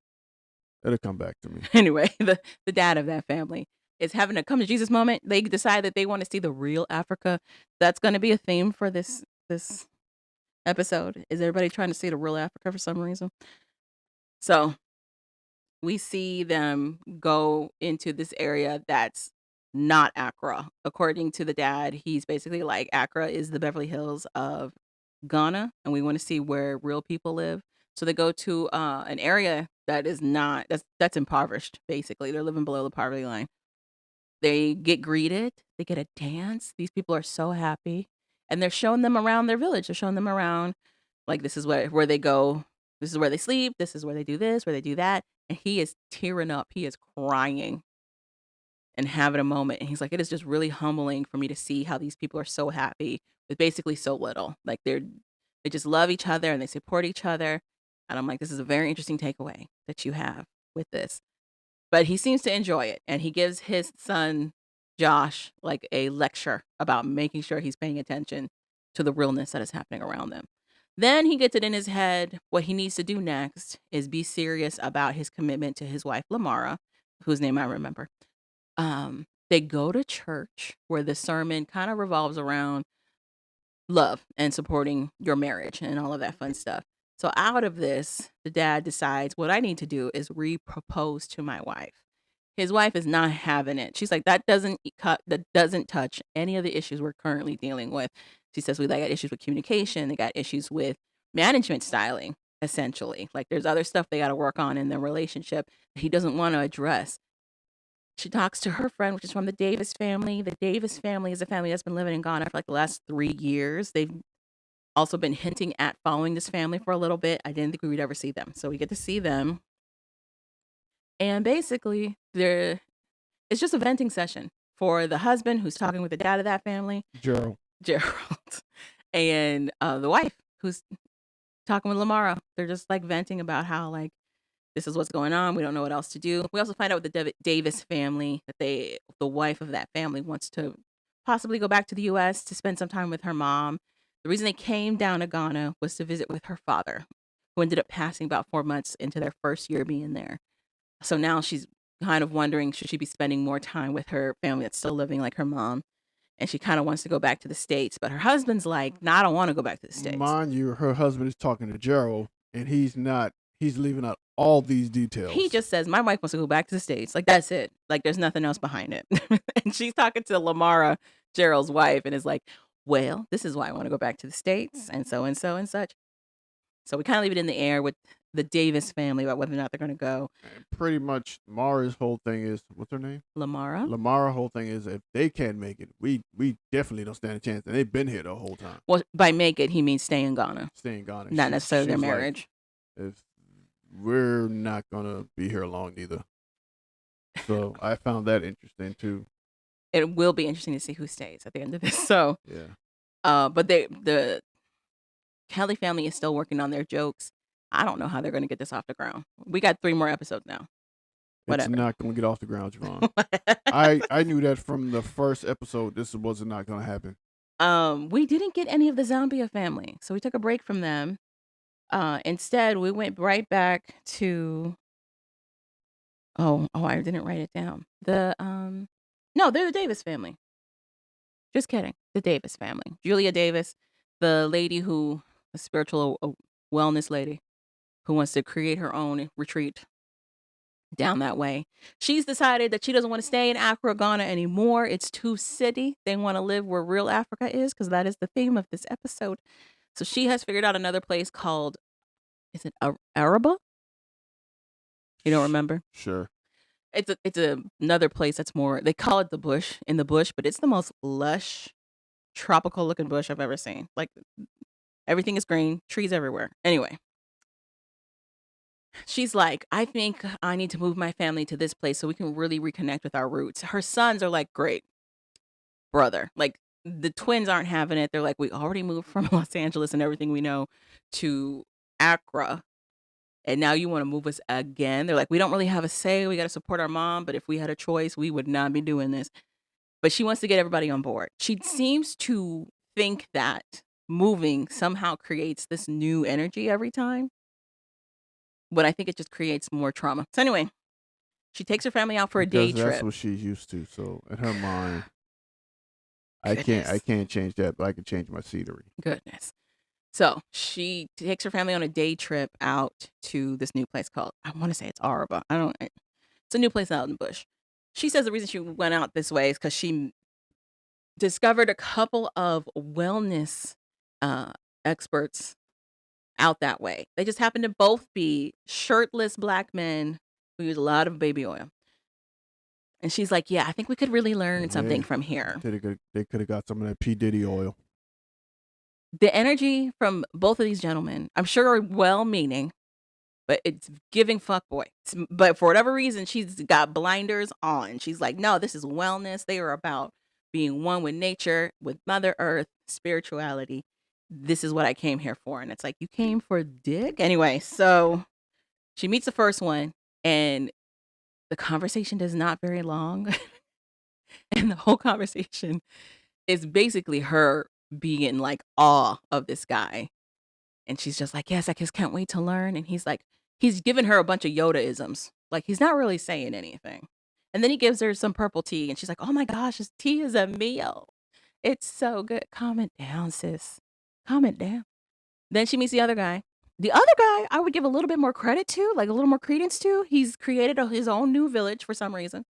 Speaker 1: It'll come back to me.
Speaker 3: Anyway, the dad of that family is having a come to Jesus moment. They decide that they want to see the real Africa. That's going to be a theme for this episode. Is everybody trying to see the real Africa for some reason? So we see them go into this area that's not Accra. According to the dad, he's basically like, Accra is the Beverly Hills of Ghana, and we want to see where real people live. So they go to an area that is not that's impoverished. Basically, they're living below the poverty line. They get greeted. They get a dance. These people are so happy, and they're showing them around their village. They're showing them around, like, this is where they go. This is where they sleep. This is where they do this, where they do that. And he is tearing up. He is crying and having a moment. And he's like, it is just really humbling for me to see how these people are so happy with basically so little. Like they just love each other and they support each other. And I'm like, this is a very interesting takeaway that you have with this. But he seems to enjoy it. And he gives his son, Josh, like a lecture about making sure he's paying attention to the realness that is happening around them. Then he gets it in his head. What he needs to do next is be serious about his commitment to his wife, Lamara, whose name I remember. They go to church where the sermon kind of revolves around love and supporting your marriage and all of that fun stuff. So out of this, the dad decides what I need to do is re-propose to my wife. His wife is not having it. She's like, that doesn't touch any of the issues we're currently dealing with. She says they got issues with communication. They got issues with management styling, essentially. Like there's other stuff they got to work on in their relationship that he doesn't want to address. She talks to her friend, which is from the Davis family. The Davis family is a family that's been living in Ghana for like the last 3 years. They've also been hinting at following this family for a little bit. I didn't think we would ever see them. So we get to see them. And basically, it's just a venting session for the husband who's talking with the dad of that family.
Speaker 1: Gerald.
Speaker 3: And the wife who's talking with Lamara. They're just like venting about how like, this is what's going on. We don't know what else to do. We also find out with the Davis family that the wife of that family wants to possibly go back to the U.S. to spend some time with her mom. The reason they came down to Ghana was to visit with her father, who ended up passing about 4 months into their first year being there. So now she's kind of wondering, should she be spending more time with her family that's still living like her mom? And she kind of wants to go back to the States. But her husband's like, no, I don't want to go back to the States.
Speaker 1: Mind you, her husband is talking to Gerald, and he's not. He's leaving out all these details.
Speaker 3: He just says, my wife wants to go back to the States. Like, that's it. Like, there's nothing else behind it. And she's talking to Lamara, Gerald's wife, and is like, well, this is why I want to go back to the States, and so and so and such. So we kind of leave it in the air with the Davis family about whether or not they're going to go.
Speaker 1: And pretty much, Mara's whole thing is, what's her name?
Speaker 3: Lamara.
Speaker 1: Lamara's whole thing is, if they can't make it, we definitely don't stand a chance. And they've been here the whole time.
Speaker 3: Well, by make it, he means stay in Ghana.
Speaker 1: Stay in Ghana.
Speaker 3: Not necessarily their marriage.
Speaker 1: Like, if we're not going to be here long either. So I found that interesting too.
Speaker 3: It will be interesting to see who stays at the end of this. So,
Speaker 1: yeah.
Speaker 3: But the Kelly family is still working on their jokes. I don't know how they're going to get this off the ground. We got 3 more episodes now. Whatever.
Speaker 1: It's not going to get off the ground, Javon. I knew that from the first episode. This was not going to happen.
Speaker 3: We didn't get any of the Zambia family, so we took a break from them. Instead, we went right back to. Oh, I didn't write it down. No, they're the Davis family. Just kidding. The Davis family. Julia Davis, the lady who a spiritual wellness lady who wants to create her own retreat down that way. She's decided that she doesn't want to stay in Accra, Ghana anymore. It's too city. They want to live where real Africa is, because that is the theme of this episode. So she has figured out another place called, is it Araba? You don't remember?
Speaker 1: Sure.
Speaker 3: It's another place that's more, they call it the bush, in the bush, but it's the most lush, tropical looking bush I've ever seen. Like, everything is green, trees everywhere. Anyway, she's like, I think I need to move my family to this place so we can really reconnect with our roots. Her sons are like, great, brother. Like, the twins aren't having it. They're like, we already moved from Los Angeles and everything we know to Accra, and now you want to move us again? They're like, we don't really have a say. We got to support our mom, but if we had a choice, we would not be doing this. But she wants to get everybody on board. She seems to think that moving somehow creates this new energy every time, but I think it just creates more trauma. So anyway, she takes her family out for a day
Speaker 1: Because that's
Speaker 3: trip.
Speaker 1: what she's used to. So in her mind, I
Speaker 3: Goodness.
Speaker 1: can't change that, but I can change my scenery.
Speaker 3: Goodness. So she takes her family on a day trip out to this new place called, I want to say it's Araba. It's a new place out in the bush. She says the reason she went out this way is because she discovered a couple of wellness experts out that way. They just happen to both be shirtless black men who use a lot of baby oil. And she's like, yeah, I think we could really learn something from here.
Speaker 1: They could have got some of that P. Diddy oil.
Speaker 3: The energy from both of these gentlemen, I'm sure, are well-meaning, but it's giving fuckboy. But for whatever reason, she's got blinders on. She's like, no, this is wellness. They are about being one with nature, with Mother Earth, spirituality. This is what I came here for. And it's like, you came for dick? Anyway, so she meets the first one, and the conversation is not very long. And the whole conversation is basically her being in like awe of this guy. And she's just like, yes, I just can't wait to learn. And he's like, he's giving her a bunch of Yoda-isms. Like, he's not really saying anything. And then he gives her some purple tea, and she's like, oh my gosh, this tea is a meal. It's so good. Calm it down, sis. Calm it down. Then she meets the other guy. The other guy, I would give a little bit more credit to, like a little more credence to. He's created his own new village for some reason.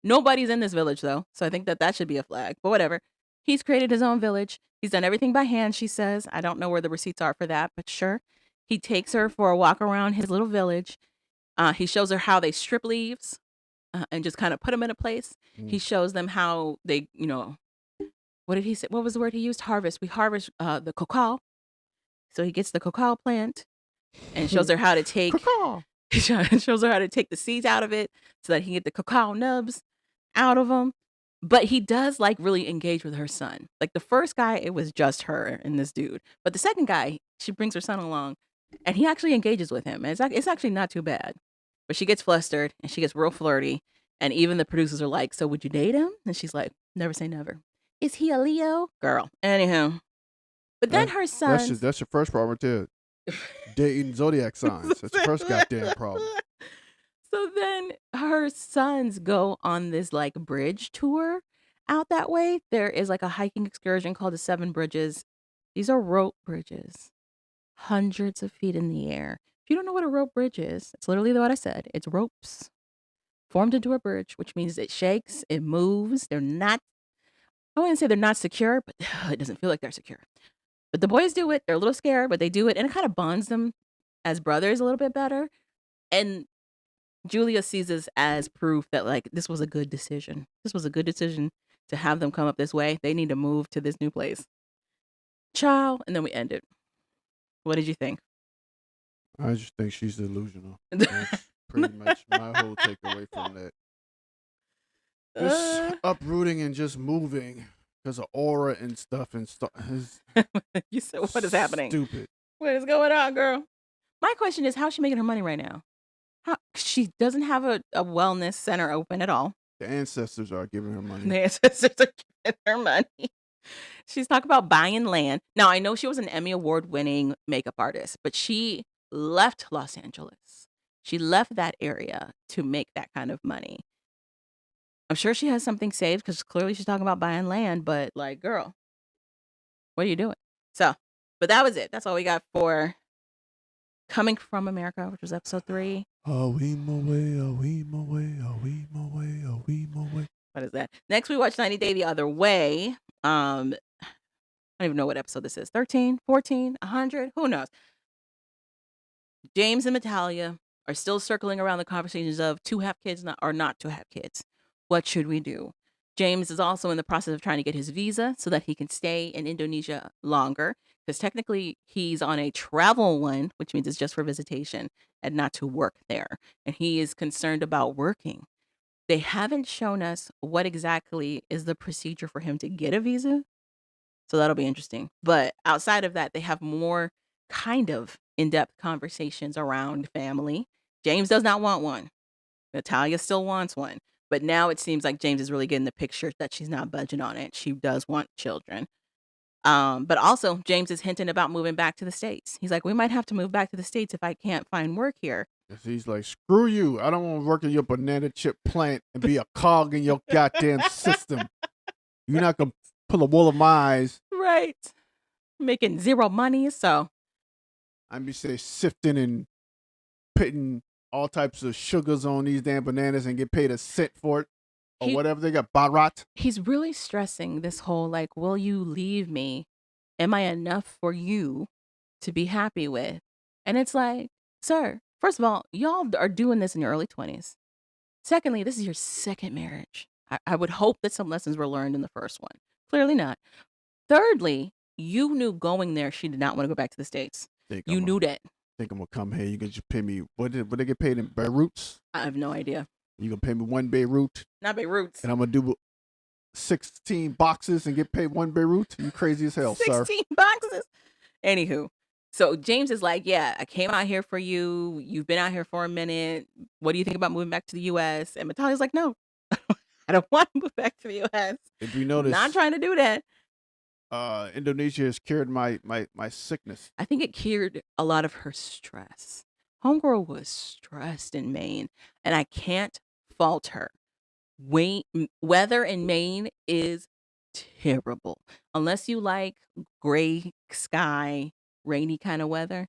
Speaker 3: Nobody's in this village, though. So I think that should be a flag. But whatever. He's created his own village. He's done everything by hand, she says. I don't know where the receipts are for that, but sure. He takes her for a walk around his little village. He shows her how they strip leaves and just kind of put them in a place. He shows them how they, what did he say? What was the word he used? Harvest. We harvest the cacao. So he gets the cacao plant and shows her how to take shows her how to take the seeds out of it so that he can get the cacao nubs out of them. But he does like really engage with her son. Like the first guy, it was just her and this dude. But the second guy, she brings her son along and he actually engages with him. And it's actually not too bad. But she gets flustered and she gets real flirty. And even the producers are like, so would you date him? And she's like, never say never. Is he a Leo? Girl. Anyhow. But then her son.
Speaker 1: That's your first problem too. Dating zodiac signs. That's your first goddamn problem.
Speaker 3: So then her sons go on this like bridge tour out that way. There is like a hiking excursion called the 7 Bridges. These are rope bridges, hundreds of feet in the air. If you don't know what a rope bridge is, it's literally what I said. It's ropes formed into a bridge, which means it shakes, it moves. They're not, I wouldn't say they're not secure, but it doesn't feel like they're secure. But the boys do it. They're a little scared, but they do it. And it kind of bonds them as brothers a little bit better. And Julia sees this as proof that like this was a good decision. This was a good decision to have them come up this way. They need to move to this new place. Ciao. And then we end it. What did you think?
Speaker 1: I just think she's delusional. That's pretty much my whole takeaway from that. Just uprooting and just moving because of aura and stuff
Speaker 3: You said, what is happening?
Speaker 1: Stupid.
Speaker 3: What is going on, girl? My question is, how's she making her money right now? She doesn't have a wellness center open at all.
Speaker 1: The ancestors are giving her money.
Speaker 3: The ancestors are giving her money. She's talking about buying land. Now, I know she was an Emmy Award-winning makeup artist, but she left Los Angeles. She left that area to make that kind of money. I'm sure she has something saved because clearly she's talking about buying land, but like, girl, what are you doing? So But that was it. That's all we got for Coming From America, which was episode 3.
Speaker 1: A wee mo way, a wee mo way, a wee mo way, a wee mo way.
Speaker 3: What is that? Next, we watched 90 Day the Other Way. I don't even know what episode this is. 13, 14, 100? Who knows? James and Natalia are still circling around the conversations of to have kids or not to have kids. What should we do? James is also in the process of trying to get his visa so that he can stay in Indonesia longer, because technically he's on a travel one, which means it's just for visitation and not to work there. And he is concerned about working. They haven't shown us what exactly is the procedure for him to get a visa. So that'll be interesting. But outside of that, they have more kind of in-depth conversations around family. James does not want one. Natalia still wants one. But now it seems like James is really getting the picture that she's not budging on it. She does want children. But also, James is hinting about moving back to the States. He's like, we might have to move back to the States if I can't find work here.
Speaker 1: He's like, screw you. I don't want to work in your banana chip plant and be a cog in your goddamn system. You're not going to pull a wool of my eyes.
Speaker 3: Right. Making zero money, so.
Speaker 1: I'm be say sifting and putting all types of sugars on these damn bananas and get paid a cent for it. Or whatever they got, barat.
Speaker 3: He's really stressing this whole, like, will you leave me? Am I enough for you to be happy with? And it's like, sir, first of all, y'all are doing this in your early 20s. Secondly, this is your second marriage. I would hope that some lessons were learned in the first one. Clearly not. Thirdly, you knew going there she did not want to go back to the States. You knew that.
Speaker 1: Think I'm going to come here. You can just pay me. What they get paid in Beiruts?
Speaker 3: I have no idea.
Speaker 1: You going to pay me one Beirut?
Speaker 3: Not Beiruts.
Speaker 1: And I'm going to do 16 boxes and get paid one Beirut? You crazy as hell,
Speaker 3: 16
Speaker 1: sir.
Speaker 3: 16 boxes. Anywho. So James is like, yeah, I came out here for you. You've been out here for a minute. What do you think about moving back to the U.S.? And Natalia's like, no, I don't want to move back to the U.S.
Speaker 1: If you notice,
Speaker 3: not trying to do that.
Speaker 1: Indonesia has cured my sickness.
Speaker 3: I think it cured a lot of her stress. Homegirl was stressed in Maine, and I can't fault her. Weather in Maine is terrible. Unless you like gray sky, rainy kind of weather,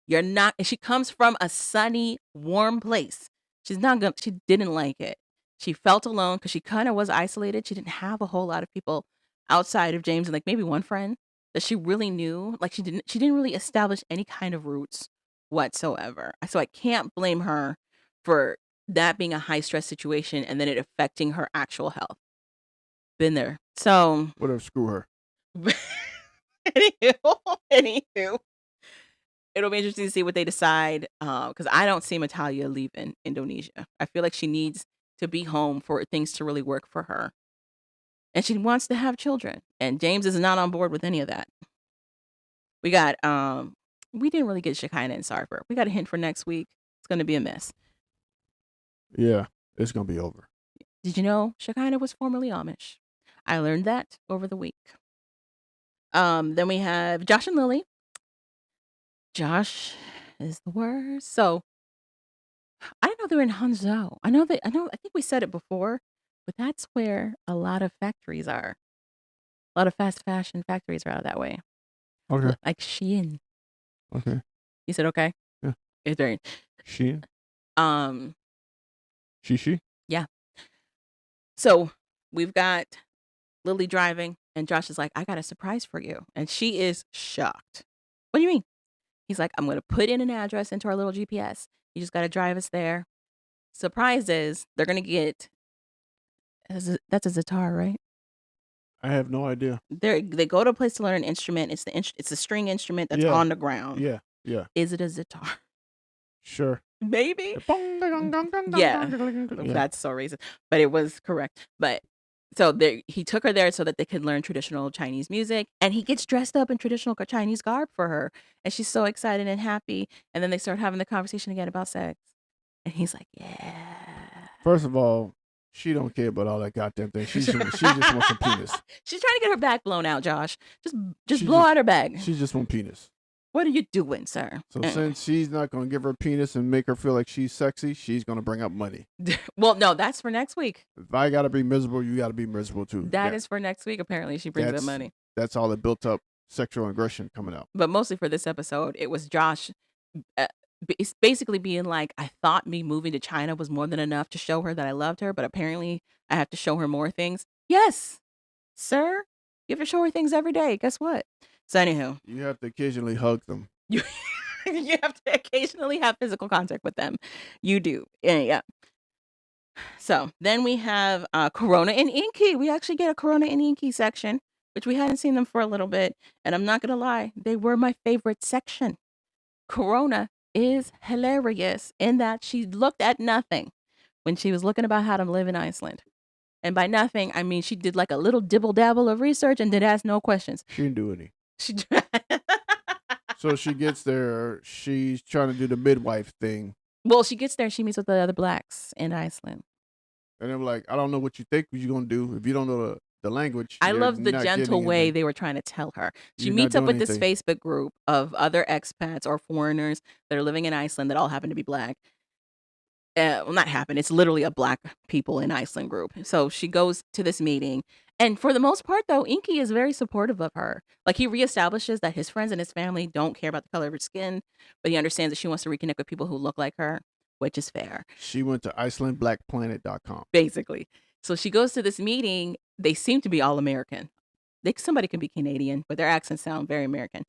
Speaker 3: you're not. And she comes from a sunny, warm place. She didn't like it. She felt alone because she kind of was isolated. She didn't have a whole lot of people outside of James and like maybe one friend that she really knew. Like she didn't really establish any kind of roots whatsoever. So I can't blame her for that being a high stress situation and then it affecting her actual health. Been there. So
Speaker 1: whatever, screw her.
Speaker 3: Anywho, it'll be interesting to see what they decide because I don't see Natalia leaving Indonesia. I feel like she needs to be home for things to really work for her. And she wants to have children. And James is not on board with any of that. We got, we didn't really get Shekinah and Sarver. We got a hint for next week. It's going to be a mess.
Speaker 1: Yeah, it's going to be over.
Speaker 3: Did you know Shekinah was formerly Amish? I learned that over the week. Then we have Josh and Lily. Josh is the worst. So I didn't know they were in Hangzhou. I think we said it before, but that's where a lot of factories are. A lot of fast fashion factories are out that way.
Speaker 1: Okay.
Speaker 3: Like Shein.
Speaker 1: Okay.
Speaker 3: You said okay?
Speaker 1: Yeah.
Speaker 3: It's right.
Speaker 1: Shein? She?
Speaker 3: Yeah. So we've got Lily driving, and Josh is like, I got a surprise for you. And she is shocked. What do you mean? He's like, I'm going to put in an address into our little GPS. You just got to drive us there. Surprise is they're going to get, that's a Zatar, right?
Speaker 1: I have no idea.
Speaker 3: They go to a place to learn an instrument. It's a string instrument that's on the ground.
Speaker 1: Yeah.
Speaker 3: Is it a Zatar?
Speaker 1: Sure.
Speaker 3: Maybe. Yeah. That's so racist. But it was correct. But so he took her there so that they could learn traditional Chinese music. And he gets dressed up in traditional Chinese garb for her. And she's so excited and happy. And then they start having the conversation again about sex. And he's like, yeah.
Speaker 1: First of all, she don't care about all that goddamn thing. She just wants some penis.
Speaker 3: She's trying to get her back blown out, Josh. Just blow out her bag.
Speaker 1: She just wants penis.
Speaker 3: What are you doing, sir?
Speaker 1: So since she's not going to give her penis and make her feel like she's sexy, she's going to bring up money.
Speaker 3: Well, no, that's for next week.
Speaker 1: If I got to be miserable, you got to be miserable too.
Speaker 3: That is for next week. Apparently, she brings up money.
Speaker 1: That's all it built up sexual aggression coming out.
Speaker 3: But mostly for this episode, it was Josh it's basically being like, I thought me moving to China was more than enough to show her that I loved her, but apparently I have to show her more things. Yes, sir. You have to show her things every day. Guess what? So anywho,
Speaker 1: You have to occasionally hug them.
Speaker 3: you you have to occasionally have physical contact with them. You do. Yeah. So then we have Corona and Inky. We actually get a Corona and Inky section, which we hadn't seen them for a little bit. And I'm not going to lie, they were my favorite section. Corona is hilarious in that she looked at nothing when she was looking about how to live in Iceland. And by nothing, I mean she did like a little dibble dabble of research and did ask no questions.
Speaker 1: She didn't do any.
Speaker 3: She
Speaker 1: So she gets there. She's trying to do the midwife thing.
Speaker 3: Well, she gets there, she meets with the other blacks in Iceland.
Speaker 1: And they're like, I don't know what you think you're going to do. If you don't know the language.
Speaker 3: I
Speaker 1: you're
Speaker 3: love the
Speaker 1: not
Speaker 3: gentle
Speaker 1: getting
Speaker 3: way
Speaker 1: anything.
Speaker 3: they were trying to tell her. She
Speaker 1: You're not
Speaker 3: meets up
Speaker 1: doing
Speaker 3: with this
Speaker 1: anything.
Speaker 3: Facebook group of other expats or foreigners that are living in Iceland that all happen to be black. Well, not happen. It's literally a black people in Iceland group. So she goes to this meeting. And for the most part, though, Inky is very supportive of her. Like, he reestablishes that his friends and his family don't care about the color of her skin, but he understands that she wants to reconnect with people who look like her, which is fair.
Speaker 1: She went to IcelandBlackPlanet.com.
Speaker 3: Basically. So she goes to this meeting. They seem to be all American. Somebody can be Canadian, but their accents sound very American.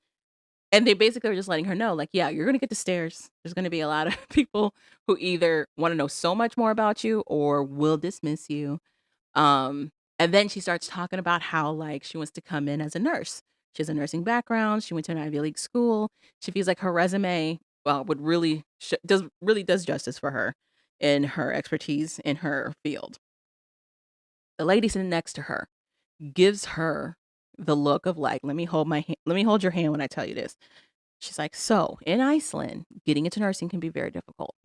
Speaker 3: And they basically are just letting her know, like, yeah, you're going to get the stares. There's going to be a lot of people who either want to know so much more about you or will dismiss you. And then she starts talking about how, like, she wants to come in as a nurse. She has a nursing background. She went to an Ivy League school. She feels like her resume, well, would really does justice for her in her expertise in her field. The lady sitting next to her gives her the look of like, let me hold your hand when I tell you this. She's like, so in Iceland, getting into nursing can be very difficult.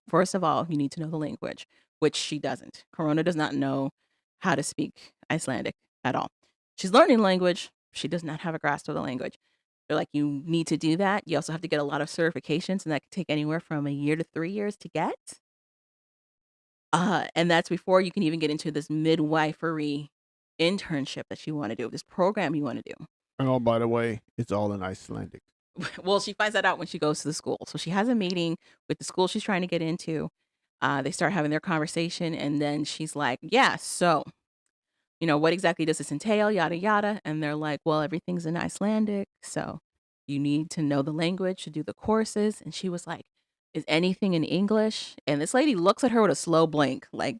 Speaker 3: First of all, you need to know the language, which she doesn't. Corona does not know how to speak Icelandic at all. She's learning language. She does not have a grasp of the language. They're like, you need to do that. You also have to get a lot of certifications, and that can take anywhere from a year to 3 years to get. And that's before you can even get into this midwifery internship that you want to do, this program you want to do.
Speaker 1: And oh, by the way, it's all in Icelandic.
Speaker 3: Well, she finds that out when she goes to the school. So she has a meeting with the school she's trying to get into. They start having their conversation, and then she's like, yeah, so, what exactly does this entail? Yada, yada. And they're like, well, everything's in Icelandic. So you need to know the language to do the courses. And she was like, is anything in English? And this lady looks at her with a slow blink. Like,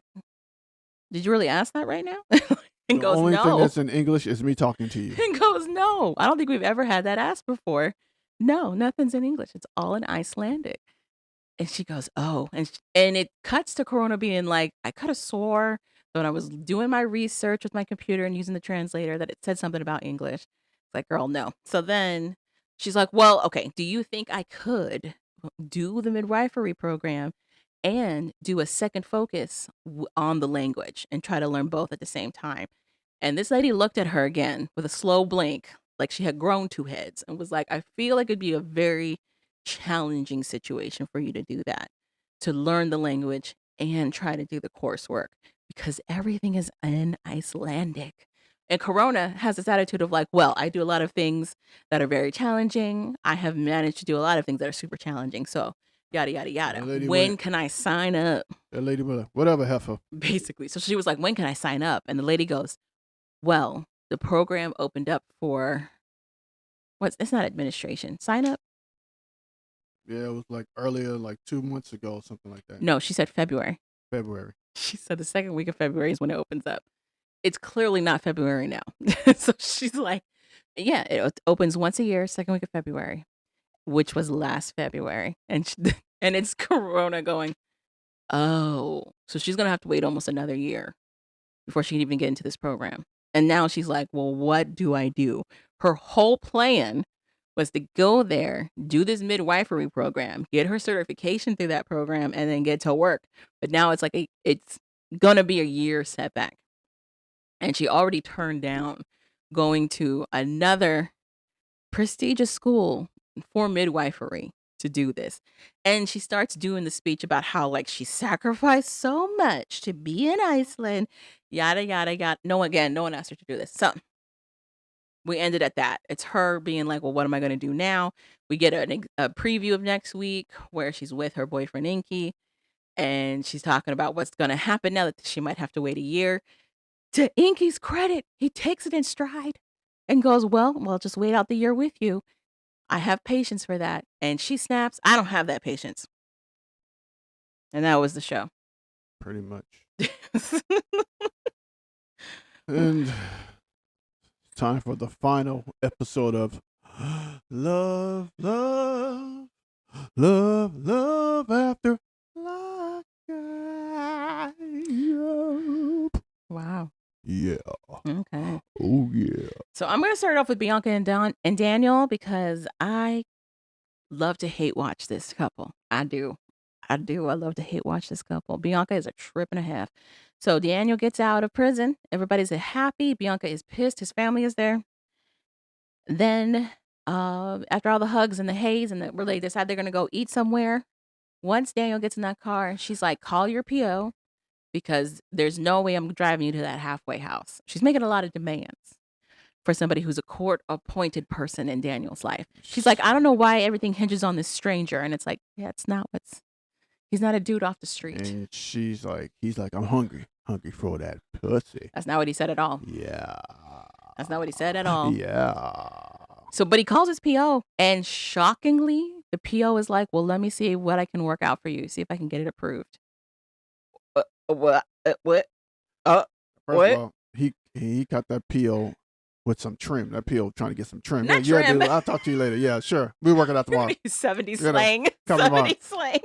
Speaker 3: did you really ask that right now? And
Speaker 1: The
Speaker 3: goes,
Speaker 1: only thing
Speaker 3: no.
Speaker 1: that's in English is me talking to you.
Speaker 3: And goes, no. I don't think we've ever had that asked before. No, nothing's in English. It's all in Icelandic. And she goes, oh. And it cuts to Corona being like, I could have swore that when I was doing my research with my computer and using the translator that it said something about English. It's like, girl, no. So then she's like, well, okay, do you think I could do the midwifery program and do a second focus on the language and try to learn both at the same time? And this lady looked at her again with a slow blink, like she had grown 2 heads, and was like, I feel like it'd be a very challenging situation for you to do that, to learn the language and try to do the coursework, because everything is in Icelandic. And Corona has this attitude of like, well, I do a lot of things that are very challenging. I have managed to do a lot of things that are super challenging. So yada, yada, yada. When can I sign up?
Speaker 1: That lady was like, whatever, heifer.
Speaker 3: Basically. So she was like, when can I sign up? And the lady goes, well, the program opened up for it's not administration. Sign up?
Speaker 1: Yeah, it was like earlier, like 2 months ago, something like that.
Speaker 3: No, she said February.
Speaker 1: February.
Speaker 3: She said the second week of February is when it opens up. It's clearly not February now. So she's like, yeah, it opens once a year, second week of February, which was last February. And and it's Corona going, oh, so she's going to have to wait almost another year before she can even get into this program. And now she's like, well, what do I do? Her whole plan was to go there, do this midwifery program, get her certification through that program, and then get to work. But now it's like it's going to be a year setback. And she already turned down going to another prestigious school for midwifery to do this. And she starts doing the speech about how like she sacrificed so much to be in Iceland, yada, yada, yada. No one asked her to do this. So we ended at that. It's her being like, well, what am I going to do now? We get a preview of next week where she's with her boyfriend Inky, and she's talking about what's going to happen now that she might have to wait a year. To Inky's credit, he takes it in stride and goes, well, just wait out the year with you. I have patience for that. And she snaps, I don't have that patience. And that was the show.
Speaker 1: Pretty much. And it's time for the final episode of Love, Love, Love, Love After Lockup.
Speaker 3: Wow.
Speaker 1: Yeah.
Speaker 3: Okay.
Speaker 1: Oh, yeah.
Speaker 3: So I'm going to start off with Bianca and Daniel because I love to hate watch this couple. I do. I love to hate watch this couple. Bianca is a trip and a half. So Daniel gets out of prison. Everybody's happy. Bianca is pissed. His family is there. Then after all the hugs and the haze and where they decide they're going to go eat somewhere, once Daniel gets in that car, she's like, call your PO because there's no way I'm driving you to that halfway house. She's making a lot of demands for somebody who's a court-appointed person in Daniel's life. She's like, I don't know why everything hinges on this stranger. And it's like, yeah, it's not he's not a dude off the street.
Speaker 1: And he's like, I'm hungry for that pussy.
Speaker 3: That's not what he said at all.
Speaker 1: Yeah.
Speaker 3: That's not what he said at all.
Speaker 1: Yeah.
Speaker 3: So, but he calls his PO, and shockingly, the PO is like, well, let me see what I can work out for you. See if I can get it approved. What?
Speaker 1: First of all, he got that PO with some trim. That PO trying to get some trim.
Speaker 3: Not
Speaker 1: yeah,
Speaker 3: trim.
Speaker 1: Dude, I'll talk to you later. Yeah, sure. We'll work it out tomorrow.
Speaker 3: 70s slang.
Speaker 1: come tomorrow.
Speaker 3: 70s slang.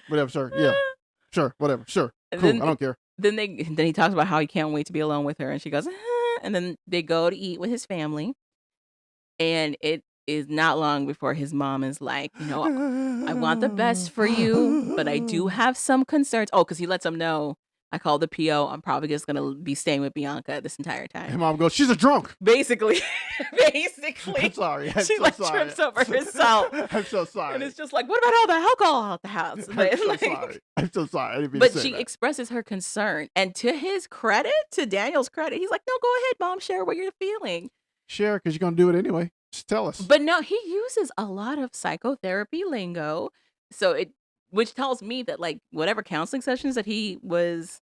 Speaker 1: Whatever, sure. Yeah. Sure. Whatever. Sure.
Speaker 3: And
Speaker 1: Cool.
Speaker 3: then-
Speaker 1: I don't care.
Speaker 3: Then he talks about how he can't wait to be alone with her, and she goes, and then they go to eat with his family, and it is not long before his mom is like, I want the best for you, but I do have some concerns. Oh, because he lets them know, I called the PO. I'm probably just going to be staying with Bianca this entire time.
Speaker 1: And mom goes, she's a drunk.
Speaker 3: Basically.
Speaker 1: I'm sorry. I'm
Speaker 3: She
Speaker 1: so sorry.
Speaker 3: trips over herself.
Speaker 1: I'm so sorry.
Speaker 3: And it's just like, what about all the alcohol out the house?
Speaker 1: I'm so sorry. I'm so sorry. I didn't mean
Speaker 3: But
Speaker 1: to say
Speaker 3: she
Speaker 1: that.
Speaker 3: expresses her concern. And to his credit, to Daniel's credit, he's like, no, go ahead, mom, share what you're feeling.
Speaker 1: Share, because you're going to do it anyway. Just tell us.
Speaker 3: But no, he uses a lot of psychotherapy lingo. So which tells me that like whatever counseling sessions that he was,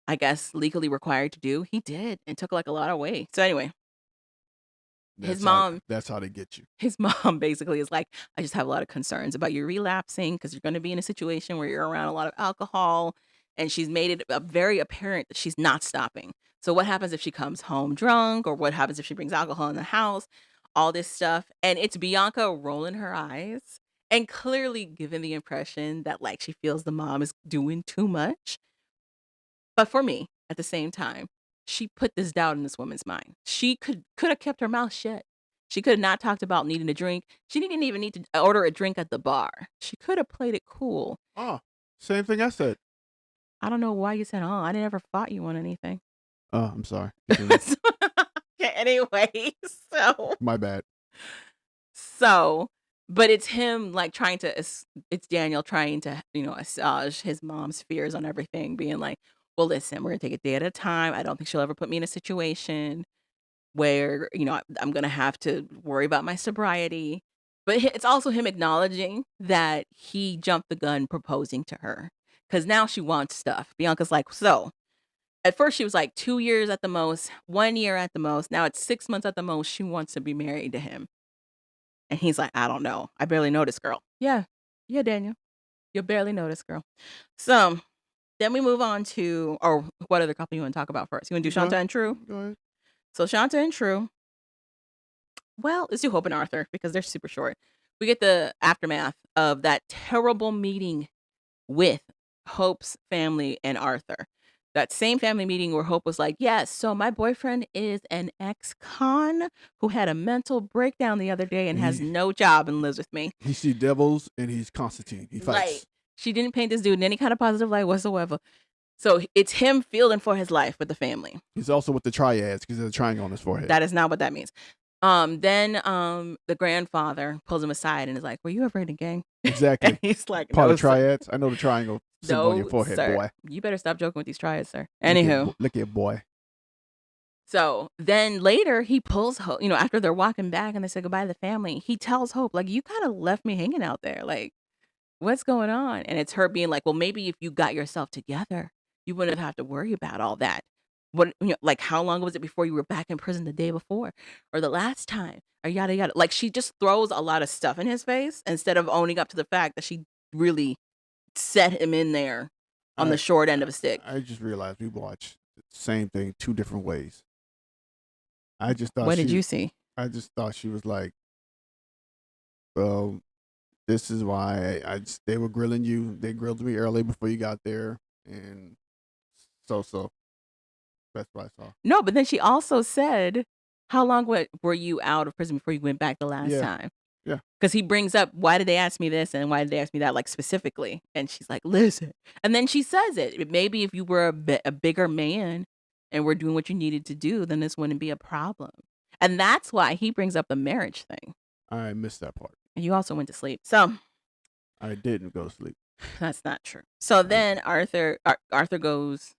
Speaker 3: I guess, legally required to do, he did and took like a lot away. So anyway,
Speaker 1: That's how they get you.
Speaker 3: his mom basically is like, I just have a lot of concerns about you relapsing because you're going to be in a situation where you're around a lot of alcohol. And she's made it very apparent that she's not stopping. So what happens if she comes home drunk, or what happens if she brings alcohol in the house, all this stuff. And it's Bianca rolling her eyes and clearly giving the impression that like she feels the mom is doing too much. But for me, at the same time, she put this doubt in this woman's mind. She could have kept her mouth shut. She could have not talked about needing a drink. She didn't even need to order a drink at the bar. She could have played it cool.
Speaker 1: Oh, same thing I said.
Speaker 3: I don't know why you said, oh, I never fought you on anything.
Speaker 1: Oh, I'm sorry.
Speaker 3: Okay, anyway, so.
Speaker 1: My bad.
Speaker 3: So, but it's him like it's Daniel trying to, assuage his mom's fears on everything, being like, well, listen, we're going to take it day at a time. I don't think she'll ever put me in a situation where, I'm going to have to worry about my sobriety. But it's also him acknowledging that he jumped the gun proposing to her because now she wants stuff. Bianca's like, so at first she was like 2 years at the most, 1 year at the most. Now it's 6 months at the most. She wants to be married to him. And he's like, I don't know. I barely know this girl. Yeah, Daniel. You barely know this girl. So then we move on to, or what other couple you want to talk about first? You want to do Shanta and True?
Speaker 1: Go ahead.
Speaker 3: So Shanta and True. Well, let's do Hope and Arthur because they're super short. We get the aftermath of that terrible meeting with Hope's family and Arthur. That same family meeting where Hope was like, yes, so my boyfriend is an ex-con who had a mental breakdown the other day and has no job and lives with me.
Speaker 1: He sees devils and he's Constantine. He fights.
Speaker 3: Like, she didn't paint this dude in any kind of positive light whatsoever. So it's him feeling for his life with the family.
Speaker 1: He's also with the triads because there's a triangle on his forehead.
Speaker 3: That is not what that means. Then the grandfather pulls him aside and is like, were you ever in a gang?
Speaker 1: Exactly.
Speaker 3: And he's like,
Speaker 1: Part
Speaker 3: no,
Speaker 1: of triads. I know the triangle symbol on your forehead,
Speaker 3: sir.
Speaker 1: boy.
Speaker 3: You better stop joking with these triads, sir. Anywho.
Speaker 1: Look at boy.
Speaker 3: So then later he pulls Hope, after they're walking back and they say goodbye to the family, he tells Hope, like, you kind of left me hanging out there. Like, what's going on? And it's her being like, well, maybe if you got yourself together, you wouldn't have to worry about all that. What, like, how long was it before you were back in prison the day before or the last time or yada yada? Like, she just throws a lot of stuff in his face instead of owning up to the fact that she really set him in there on the short end of a stick.
Speaker 1: I just realized we watched the same thing 2 different ways. I just thought
Speaker 3: What did you see?
Speaker 1: I just thought she was like, well, this is why they were grilling you. They grilled me early before you got there, and so that's what I saw.
Speaker 3: No, but then she also said, how long were you out of prison before you went back the last
Speaker 1: Yeah.
Speaker 3: time?
Speaker 1: Yeah.
Speaker 3: Because he brings up, why did they ask me this and why did they ask me that, like, specifically? And she's like, listen. And then she says it. Maybe if you were a bigger man and were doing what you needed to do, then this wouldn't be a problem. And that's why he brings up the marriage thing.
Speaker 1: I missed that part.
Speaker 3: And you also went to sleep. So
Speaker 1: I didn't go to sleep.
Speaker 3: that's not true. So then Arthur goes,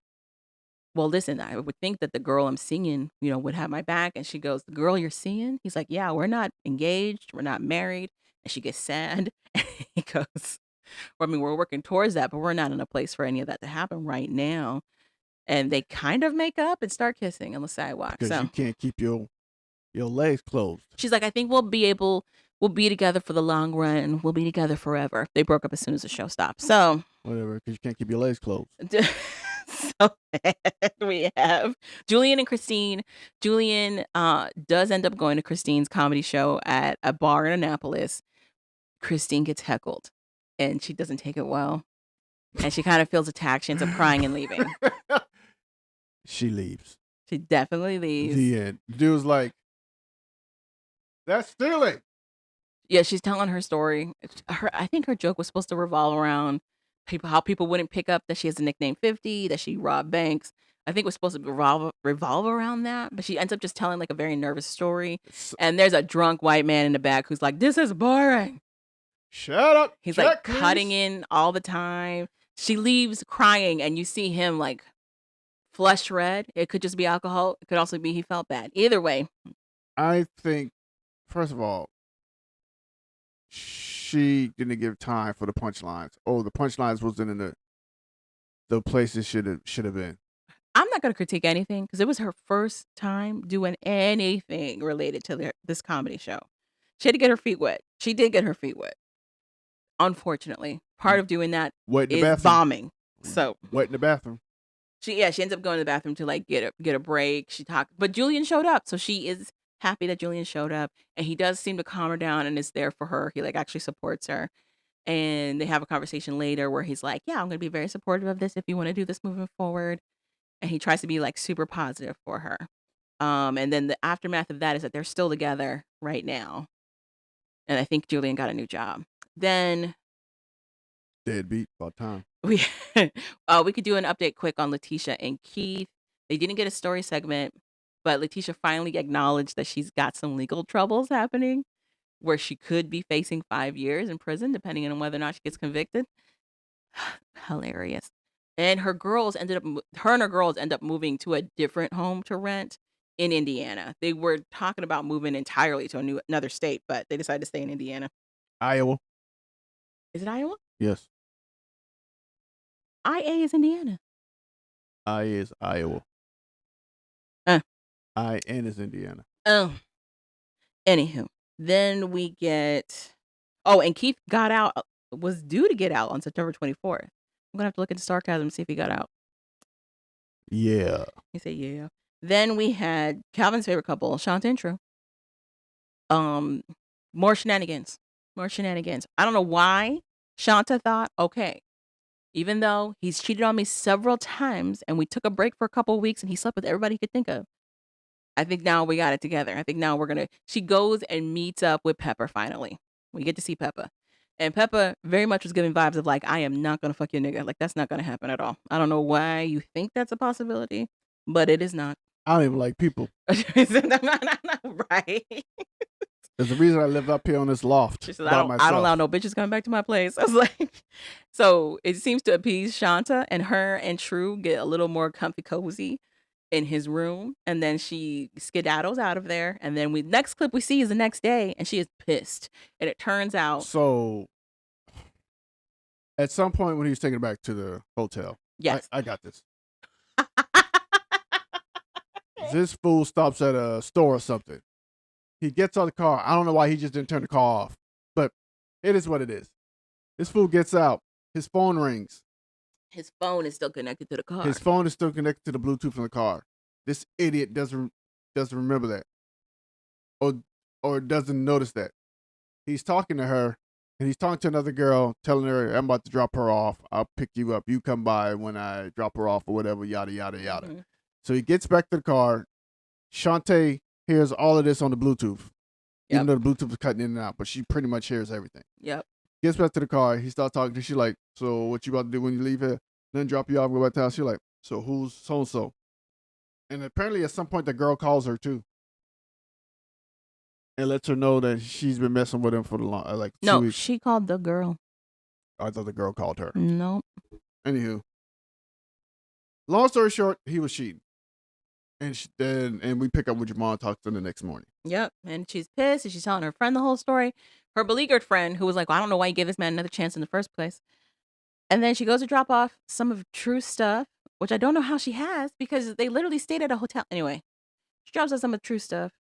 Speaker 3: well, listen, I would think that the girl I'm seeing, would have my back. And she goes, the girl you're seeing? He's like, yeah, we're not engaged. We're not married. And she gets sad. And he goes, well, I mean, we're working towards that, but we're not in a place for any of that to happen right now. And they kind of make up and start kissing on the sidewalk.
Speaker 1: Because
Speaker 3: So
Speaker 1: you can't keep your legs closed.
Speaker 3: she's like, I think we'll be together for the long run. We'll be together forever. They broke up as soon as the show stopped. So
Speaker 1: Whatever, because you can't keep your legs closed.
Speaker 3: so we have Julian and Christine. Julian does end up going to Christine's comedy show at a bar in Annapolis. Christine gets heckled and she doesn't take it well. And she kind of feels attacked. She ends up crying and leaving.
Speaker 1: She leaves.
Speaker 3: She definitely leaves.
Speaker 1: The end. The dude's like, that's stealing.
Speaker 3: Yeah, she's telling her story. I think her joke was supposed to revolve around how people wouldn't pick up that she has a nickname 50, that she robbed banks. I think it was supposed to revolve around that, but she ends up just telling like a very nervous story. And there's a drunk white man in the back who's like, this is boring.
Speaker 1: Shut up.
Speaker 3: He's
Speaker 1: Check,
Speaker 3: like
Speaker 1: please.
Speaker 3: cutting in all the time. She leaves crying and you see him like flush red. It could just be alcohol. It could also be he felt bad. Either way.
Speaker 1: I think, first of all, she didn't give time for the punchlines. Oh, the punchlines wasn't in the place it should have been.
Speaker 3: I'm not going to critique anything because it was her first time doing anything related to this comedy show. She had to get her feet wet. She did get her feet wet. Unfortunately, part of doing that
Speaker 1: Wet in the
Speaker 3: is
Speaker 1: bathroom.
Speaker 3: bombing. So
Speaker 1: Wet in the bathroom.
Speaker 3: she ends up going to the bathroom to like get a break. She talked, but Julian showed up, so she is happy that Julian showed up, and he does seem to calm her down and is there for her. He like actually supports her, and they have a conversation later where he's like, "Yeah, I'm going to be very supportive of this if you want to do this moving forward," and he tries to be like super positive for her. And then the aftermath of that is that they're still together right now, and I think Julian got a new job. Then
Speaker 1: Deadbeat. About time.
Speaker 3: we could do an update quick on Letitia and Keith. They didn't get a story segment, but Letitia finally acknowledged that she's got some legal troubles happening where she could be facing 5 years in prison, depending on whether or not she gets convicted. Hilarious. And her and her girls end up moving to a different home to rent in Indiana. They were talking about moving entirely to another state, but they decided to stay in Indiana.
Speaker 1: Iowa.
Speaker 3: Is it Iowa?
Speaker 1: Yes.
Speaker 3: IA is Indiana.
Speaker 1: I is Iowa.
Speaker 3: Uh.
Speaker 1: IN is Indiana.
Speaker 3: Oh. Anywho, then we get. Oh, and Keith was due to get out on September 24th. I'm gonna have to look into sarcasm and see if he got out.
Speaker 1: Yeah.
Speaker 3: He said, yeah. Then we had Calvin's favorite couple, Shanta and True. More shenanigans. I don't know why Shanta thought, okay, even though he's cheated on me several times and we took a break for a couple of weeks and he slept with everybody he could think of, I think now we got it together. I think now she goes and meets up with Pepper finally. We get to see Peppa. And Peppa very much was giving vibes of like, I am not going to fuck your nigga. Like, that's not going to happen at all. I don't know why you think that's a possibility, but it is not.
Speaker 1: I don't even like people.
Speaker 3: Right.
Speaker 1: There's a reason I live up here on this loft.
Speaker 3: She said, I don't allow no bitches coming back to my place. I was like, so it seems to appease Shanta, and her and True get a little more comfy cozy in his room, and then she skedaddles out of there. And then next clip we see is the next day, and she is pissed. And it turns out,
Speaker 1: So at some point when he was taking it back to the hotel,
Speaker 3: yes,
Speaker 1: I got this. This fool stops at a store or something. He gets out of the car. I don't know why he just didn't turn the car off, but it is what it is. This fool gets out. His phone rings.
Speaker 3: his phone is still connected to the car.
Speaker 1: His phone is still connected to the Bluetooth in the car. This idiot doesn't remember that, or doesn't notice that. He's talking to her, and he's talking to another girl, telling her, "I'm about to drop her off. I'll pick you up. You come by when I drop her off, or whatever." Yada yada yada.
Speaker 3: Mhm.
Speaker 1: So he gets back to the car. Shantae hears all of this on the Bluetooth, even though the Bluetooth is cutting in and out, but she pretty much hears everything.
Speaker 3: Yep.
Speaker 1: Gets back to the car. He starts talking to her. She's like, "So what you about to do when you leave here? Then drop you off, go back to the house." She's like, "So who's so-and-so?" And apparently at some point the girl calls her too. And lets her know that she's been messing with him for the long, like 2
Speaker 3: No,
Speaker 1: weeks.
Speaker 3: she called the girl.
Speaker 1: I thought the girl called her.
Speaker 3: No.
Speaker 1: Anywho, long story short, he was cheating. And we pick up with Jamal and talk to them the next morning.
Speaker 3: Yep. And she's pissed, and she's telling her friend the whole story. Her beleaguered friend, who was like, well, I don't know why you gave this man another chance in the first place. And then she goes to drop off some of True's stuff, which I don't know how she has, because they literally stayed at a hotel. Anyway, she drops off some of True's stuff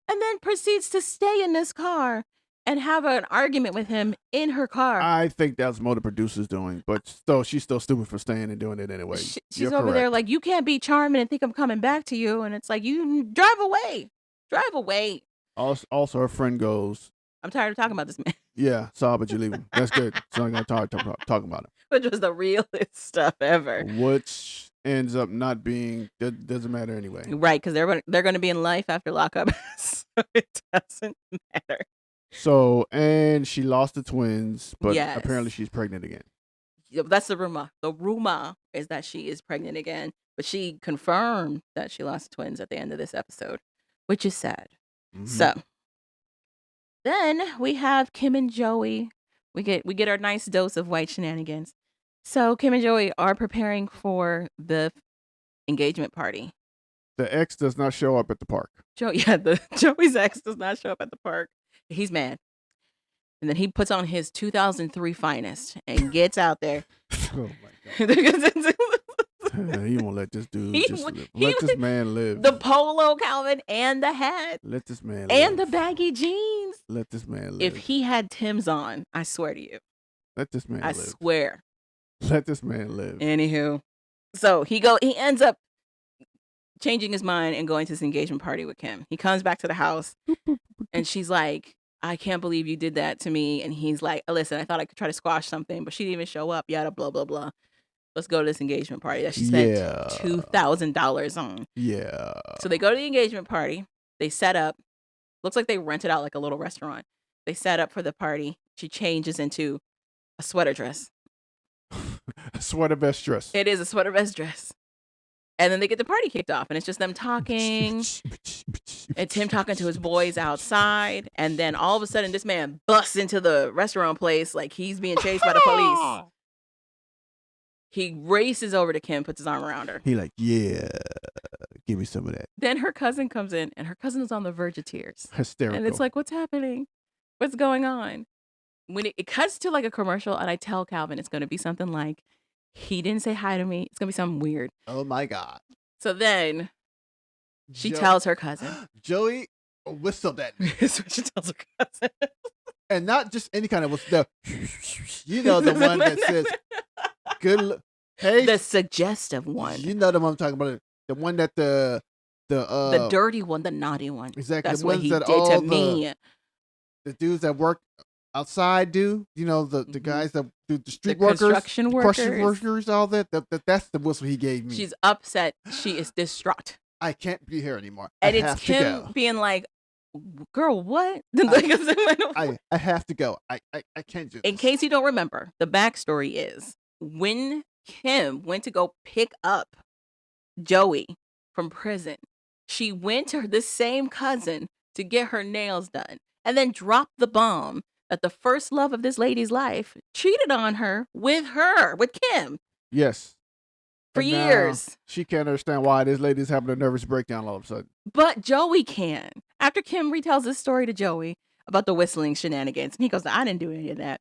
Speaker 3: and then proceeds to stay in this car and have an argument with him in her car.
Speaker 1: I think that's what the producer's doing, but still, she's still stupid for staying and doing it anyway.
Speaker 3: She's
Speaker 1: You're
Speaker 3: over there
Speaker 1: correct.
Speaker 3: like, you can't be charming and think I'm coming back to you. And it's like, you drive away. Drive away.
Speaker 1: Also, her friend goes,
Speaker 3: I'm tired of talking about this man,
Speaker 1: "Yeah, sorry, but you leave him. That's good. So I'm going to talk about him."
Speaker 3: which was the realest stuff ever.
Speaker 1: Which ends up not being, doesn't matter anyway.
Speaker 3: Right, because they're going to be in life after lockup, so it doesn't matter.
Speaker 1: So, and she lost the twins, but
Speaker 3: Yes.
Speaker 1: apparently she's pregnant again.
Speaker 3: Yeah, that's the rumor. The rumor is that she is pregnant again, but she confirmed that she lost twins at the end of this episode, which is sad.
Speaker 1: Mhm.
Speaker 3: So then we have Kim and Joey. We get our nice dose of white shenanigans. So Kim and Joey are preparing for the engagement party.
Speaker 1: The ex does not show up at the park.
Speaker 3: Joey's ex does not show up at the park. He's mad. And then he puts on his 2003 finest and gets out there.
Speaker 1: Oh my God. He won't let this dude just live. Let this man live.
Speaker 3: The polo, Calvin, and the hat,
Speaker 1: Let this man live.
Speaker 3: and the baggy jeans.
Speaker 1: Let this man live.
Speaker 3: If he had Tim's on, I swear to you,
Speaker 1: Let this man
Speaker 3: I
Speaker 1: live.
Speaker 3: swear.
Speaker 1: Let this man live.
Speaker 3: Anywho, so he ends up changing his mind and going to this engagement party with Kim. He comes back to the house, and she's like, "I can't believe you did that to me." And he's like, "Listen, I thought I could try to squash something, but she didn't even show up. Yada blah blah blah. Let's go to this engagement party that she spent
Speaker 1: Yeah.
Speaker 3: $2,000 on."
Speaker 1: Yeah.
Speaker 3: So they go to the engagement party. They set up. Looks like they rented out like a little restaurant. They set up for the party. She changes into a sweater dress.
Speaker 1: Sweater vest dress.
Speaker 3: It is a sweater vest dress. And then they get the party kicked off, and it's just them talking. It's him talking to his boys outside, and then all of a sudden, this man busts into the restaurant place like he's being chased by the police. He races over to Kim, puts his arm around her.
Speaker 1: He like, "Yeah, give me some of that."
Speaker 3: Then her cousin comes in, and her cousin is on the verge of tears.
Speaker 1: Hysterical.
Speaker 3: And it's like, what's happening? What's going on? When it cuts to like a commercial, and I tell Calvin it's going to be something like, he didn't say hi to me. It's going to be something weird.
Speaker 1: Oh my God.
Speaker 3: So then she tells her cousin.
Speaker 1: Joey, whistle that.
Speaker 3: So she tells her cousin.
Speaker 1: And not just any kind of whistle. You know, the one that says, "Good look." Hey,
Speaker 3: The suggestive one.
Speaker 1: you know the one I'm talking about. The one that the
Speaker 3: dirty one, the naughty one.
Speaker 1: exactly
Speaker 3: That's
Speaker 1: the
Speaker 3: what
Speaker 1: ones
Speaker 3: he
Speaker 1: that
Speaker 3: did
Speaker 1: all
Speaker 3: to me.
Speaker 1: the dudes that work outside do. You know, the
Speaker 3: Mhm.
Speaker 1: guys that do the street
Speaker 3: The
Speaker 1: workers,
Speaker 3: construction
Speaker 1: workers, all that. That's the whistle he gave me.
Speaker 3: She's upset. She is distraught.
Speaker 1: I can't be here anymore.
Speaker 3: And
Speaker 1: I
Speaker 3: it's
Speaker 1: have
Speaker 3: Kim
Speaker 1: to go.
Speaker 3: being like, girl, what?
Speaker 1: I have to go. I can't do this.
Speaker 3: In case you don't remember, the backstory is when Kim went to go pick up Joey from prison, she went to this same cousin to get her nails done and then dropped the bomb that the first love of this lady's life cheated on her with Kim.
Speaker 1: Yes.
Speaker 3: for
Speaker 1: And now
Speaker 3: years.
Speaker 1: she can't understand why this lady's having a nervous breakdown all of a sudden.
Speaker 3: But Joey can. After Kim retells this story to Joey about the whistling shenanigans, and he goes, I didn't do any of that.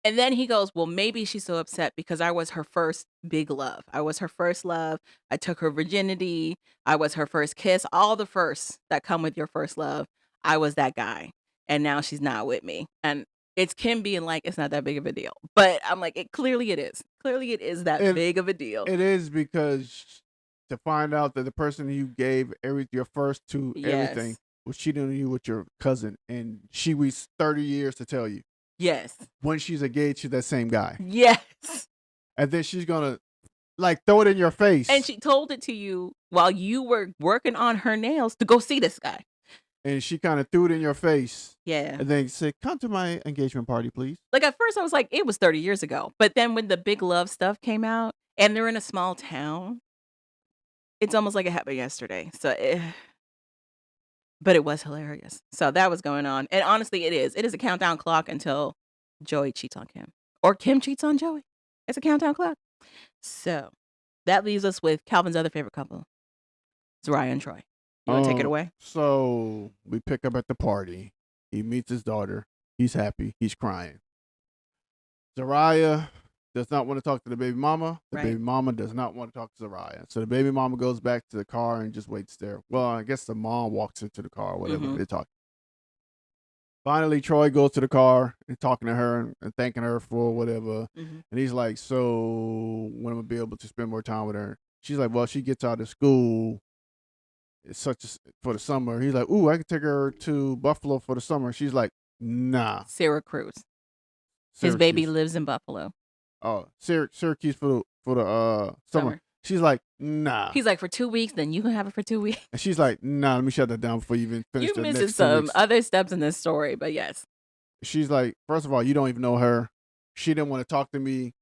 Speaker 3: And then he goes, well, maybe she's so upset because I was her first big love. I was her first love. I took her virginity. I was her first kiss. All the firsts that come with your first love. I was that guy. And now she's not with me. And it's Kim being like, it's not that big of a deal. But I'm like, clearly it is. Clearly it is that big of a deal.
Speaker 1: It is, because to find out that the person you gave your first to everything was cheating on you with your cousin, and she waits 30 years to tell you.
Speaker 3: Yes.
Speaker 1: When she's engaged to that same guy.
Speaker 3: Yes.
Speaker 1: And then she's going to like throw it in your face.
Speaker 3: And she told it to you while you were working on her nails to go see this guy.
Speaker 1: And she kind of threw it in your face.
Speaker 3: Yeah.
Speaker 1: And then said, come to my engagement party, please.
Speaker 3: Like at first I was like, it was 30 years ago. But then when the big love stuff came out and they're in a small town, it's almost like it happened yesterday. So, but it was hilarious. So that was going on. And honestly, it is. It is a countdown clock until Joey cheats on Kim. Or Kim cheats on Joey. It's a countdown clock. So that leaves us with Calvin's other favorite couple, Zariah and Troy. You want to take it away?
Speaker 1: So we pick up at the party. He meets his daughter. He's happy. He's crying. Zariah does not want to talk to the baby mama. The baby mama does not want to talk to Zariah. So the baby mama goes back to the car and just waits there. Well, I guess the mom walks into the car or whatever. They're talking. Finally, Troy goes to the car and talking to her and thanking her for whatever. And he's like, so when am I going to be able to spend more time with her? She's like, well, she gets out of school. It's for the summer. He's like, ooh, I could take her to Buffalo for the summer. She's like, nah.
Speaker 3: Syracuse. His baby lives in Buffalo.
Speaker 1: Oh, Syracuse for the summer. She's like, nah.
Speaker 3: He's like, for 2 weeks, then you can have it for 2 weeks.
Speaker 1: And she's like, nah, let me shut that down before you even finish the next 2 weeks.
Speaker 3: You're missing some other steps in this story, but yes.
Speaker 1: She's like, first of all, you don't even know her. She didn't want to talk to me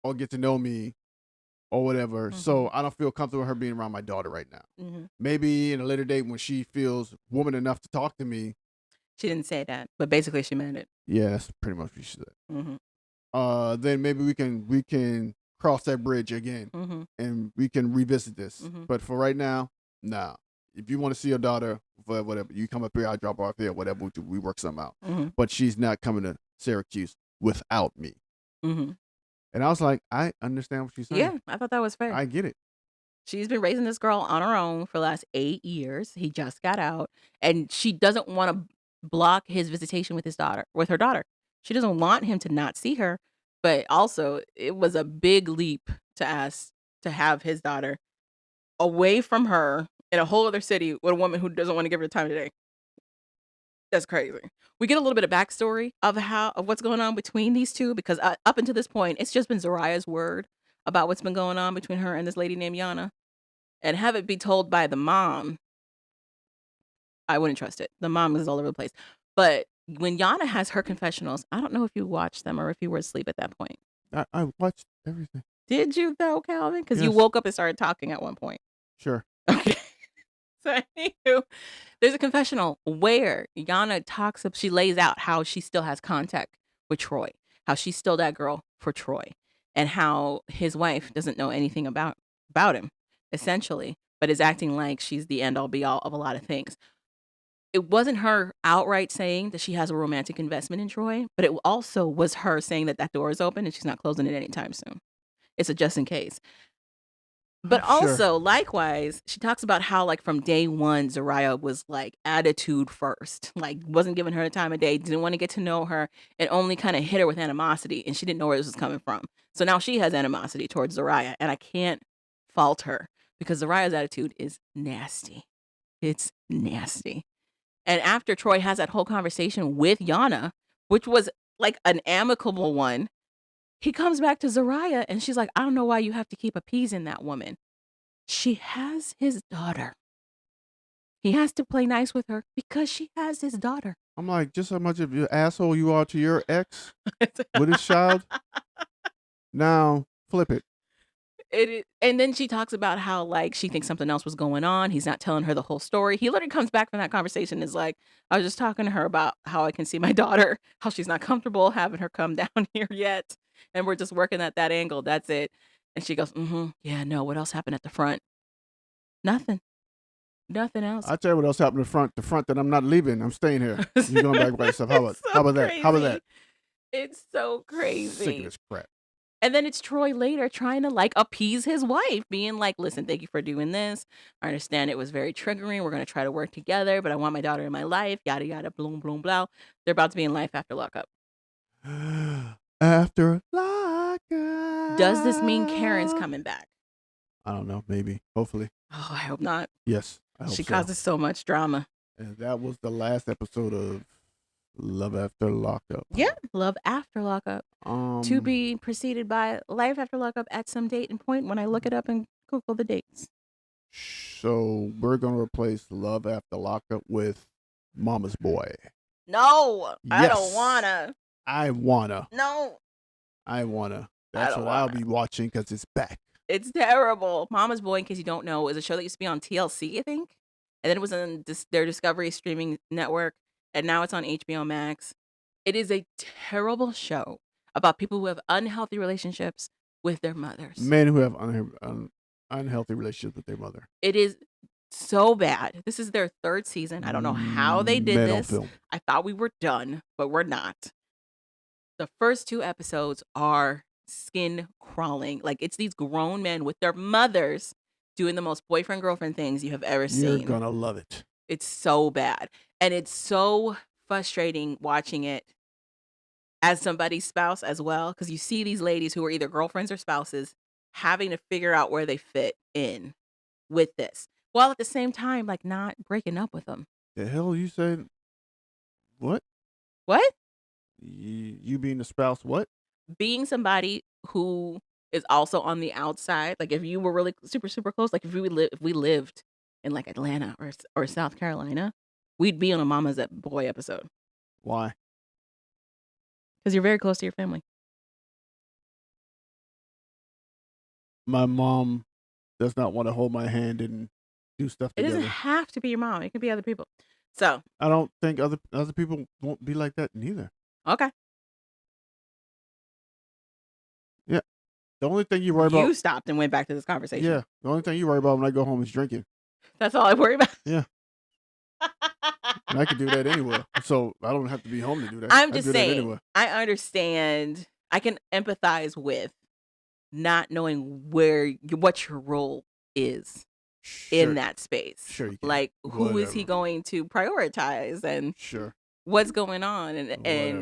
Speaker 1: or get to know me or whatever. So I don't feel comfortable with her being around my daughter right now. Maybe in a later date when she feels woman enough to talk to me.
Speaker 3: She didn't say that, but basically she meant it.
Speaker 1: Yeah, that's pretty much what she said. Then maybe we can cross that bridge again and we can revisit this. But for right now, nah. If you want to see your daughter, whatever, you come up here, I drop her off here, whatever, we work something out. But she's not coming to Syracuse without me. And I was like, I understand what she's saying.
Speaker 3: Yeah, I thought that was fair.
Speaker 1: I get it.
Speaker 3: She's been raising this girl on her own for the last 8 years. He just got out, and she doesn't want to block his visitation with her daughter. She doesn't want him to not see her, but also it was a big leap to ask to have his daughter away from her in a whole other city with a woman who doesn't want to give her the time of day. That's crazy. We get a little bit of backstory of what's going on between these two, because up until this point, it's just been Zariah's word about what's been going on between her and this lady named Yana. And have it be told by the mom, I wouldn't trust it. The mom is all over the place. But when Yana has her confessionals, I don't know if you watched them or if you were asleep at that point.
Speaker 1: I watched everything.
Speaker 3: Did you though, Calvin? Because you
Speaker 1: Yes.
Speaker 3: woke up and started talking at one point.
Speaker 1: Sure.
Speaker 3: Okay. So anywho, there's a confessional where Yana she lays out how she still has contact with Troy, how she's still that girl for Troy, and how his wife doesn't know anything about him, essentially, but is acting like she's the end all be all of a lot of things. It wasn't her outright saying that she has a romantic investment in Troy, but it also was her saying that door is open and she's not closing it anytime soon. It's a just in case. But also, likewise, she talks about how, like, from day one, Zariah was, like, attitude first. Like, wasn't giving her the time of day, didn't want to get to know her, and only kind of hit her with animosity, and she didn't know where this was coming from. So now she has animosity towards Zariah, and I can't fault her, because Zariah's attitude is nasty. It's nasty. And after Troy has that whole conversation with Yana, which was, like, an amicable one, he comes back to Zariah and she's like, I don't know why you have to keep appeasing that woman. She has his daughter. He has to play nice with her because she has his daughter.
Speaker 1: I'm like, just how much of an asshole you are to your ex with his child. Now, flip it.
Speaker 3: And then she talks about how, like, she thinks something else was going on. He's not telling her the whole story. He literally comes back from that conversation and is like, I was just talking to her about how I can see my daughter, how she's not comfortable having her come down here yet. And we're just working at that angle. That's it. And she goes, yeah, no, what else happened at the front? Nothing else.
Speaker 1: I tell you what else happened to the front that I'm not leaving. I'm staying here. You're going back by yourself. How about that? How about that?
Speaker 3: It's so
Speaker 1: Sick of
Speaker 3: crazy.
Speaker 1: this crap.
Speaker 3: And then it's Troy later trying to like appease his wife, being like, listen, thank you for doing this. I understand it was very triggering. We're going to try to work together, but I want my daughter in my life, yada, yada, bloom, bloom, blah. They're about to be in life after lockup.
Speaker 1: After lockup.
Speaker 3: Does this mean Karen's coming back?
Speaker 1: I don't know. Maybe. Hopefully.
Speaker 3: Oh, I hope not.
Speaker 1: Yes. I hope
Speaker 3: She
Speaker 1: so.
Speaker 3: causes so much drama.
Speaker 1: And that was the last episode of Love After Lockup.
Speaker 3: Yeah. Love after lockup. To be preceded by life after lockup at some date and point when I look it up and Google the dates.
Speaker 1: So we're going to replace Love After Lockup with Mama's Boy.
Speaker 3: No, I
Speaker 1: Yes.
Speaker 3: don't wanna.
Speaker 1: I wanna.
Speaker 3: No,
Speaker 1: That's
Speaker 3: don't
Speaker 1: what I'll
Speaker 3: wanna.
Speaker 1: be watching because it's back.
Speaker 3: it's terrible. Mama's Boy, in case you don't know, is a show that used to be on TLC, I think. And then it was on their Discovery streaming network. And now it's on HBO Max. It is a terrible show about people who have unhealthy relationships with their mothers.
Speaker 1: Men who have unhealthy relationships with their mother.
Speaker 3: It is so bad. This is their third season. I don't know how they did
Speaker 1: Men on
Speaker 3: this.
Speaker 1: film.
Speaker 3: I thought we were done, but we're not. The first 2 episodes are skin crawling. Like, it's these grown men with their mothers doing the most boyfriend girlfriend things you have ever
Speaker 1: You're
Speaker 3: seen.
Speaker 1: gonna love it.
Speaker 3: It's so bad. And it's so frustrating watching it as somebody's spouse as well, because you see these ladies who are either girlfriends or spouses having to figure out where they fit in with this, while at the same time, like, not breaking up with them.
Speaker 1: The hell you said? What?
Speaker 3: What?
Speaker 1: You being the spouse? What?
Speaker 3: Being somebody who is also on the outside, like if you were really super, super close, like if we lived in like Atlanta or South Carolina, we'd be on a Mama's Boy episode
Speaker 1: Why?
Speaker 3: because you're very close to your family.
Speaker 1: My mom does not want to hold my hand and do stuff
Speaker 3: It
Speaker 1: together.
Speaker 3: doesn't have to be your mom. It could be other people. So,
Speaker 1: I don't think other people won't be like that neither.
Speaker 3: okay.
Speaker 1: The only thing you worry
Speaker 3: You
Speaker 1: about,
Speaker 3: stopped and went back to this conversation.
Speaker 1: yeah, the only thing you worry about when I go home is drinking,
Speaker 3: That's all I worry about.
Speaker 1: Yeah. and I can do that anywhere. So I don't have to be home to do that.
Speaker 3: I'm
Speaker 1: I
Speaker 3: just
Speaker 1: do that
Speaker 3: saying,
Speaker 1: anywhere.
Speaker 3: I understand. I can empathize with not knowing what your role is
Speaker 1: Sure,
Speaker 3: in that space.
Speaker 1: Sure, you can.
Speaker 3: Like, who is he
Speaker 1: Whatever.
Speaker 3: going to prioritize and
Speaker 1: Sure.
Speaker 3: what's going on? And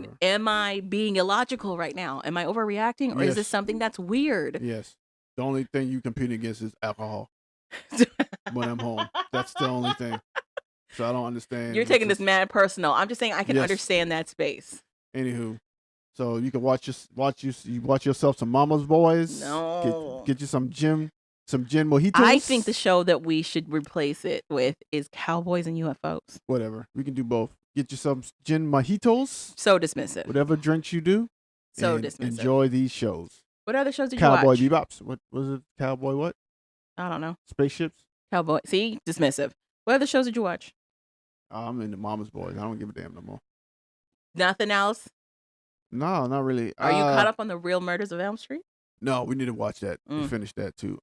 Speaker 1: Whatever.
Speaker 3: am I being illogical right now? Am I overreacting, or is this
Speaker 1: Yes.
Speaker 3: something that's weird?
Speaker 1: Yes. The only thing you compete against is alcohol when I'm home. That's the only thing. So I don't understand.
Speaker 3: You're taking this mad personal. I'm just saying I can
Speaker 1: Yes.
Speaker 3: understand that space.
Speaker 1: Anywho, so you can watch yourself some Mama's Boys.
Speaker 3: No.
Speaker 1: Get you some gin mojitos.
Speaker 3: I think the show that we should replace it with is Cowboys and UFOs.
Speaker 1: Whatever. We can do both. Get you some gin mojitos.
Speaker 3: So dismissive.
Speaker 1: Whatever drinks you do.
Speaker 3: So
Speaker 1: and
Speaker 3: dismissive.
Speaker 1: Enjoy these shows.
Speaker 3: What other shows did you
Speaker 1: Cowboy
Speaker 3: watch?
Speaker 1: Bebops. What was it? Cowboy what?
Speaker 3: I don't know.
Speaker 1: Spaceships.
Speaker 3: Cowboy. See, dismissive. What other shows did you watch?
Speaker 1: I'm into Mama's Boys. I don't give a damn no more.
Speaker 3: Nothing else?
Speaker 1: No, not really.
Speaker 3: Are you caught up on the Real Murders of Elm Street?
Speaker 1: No, we need to watch that. We
Speaker 3: Mm.
Speaker 1: finish that too.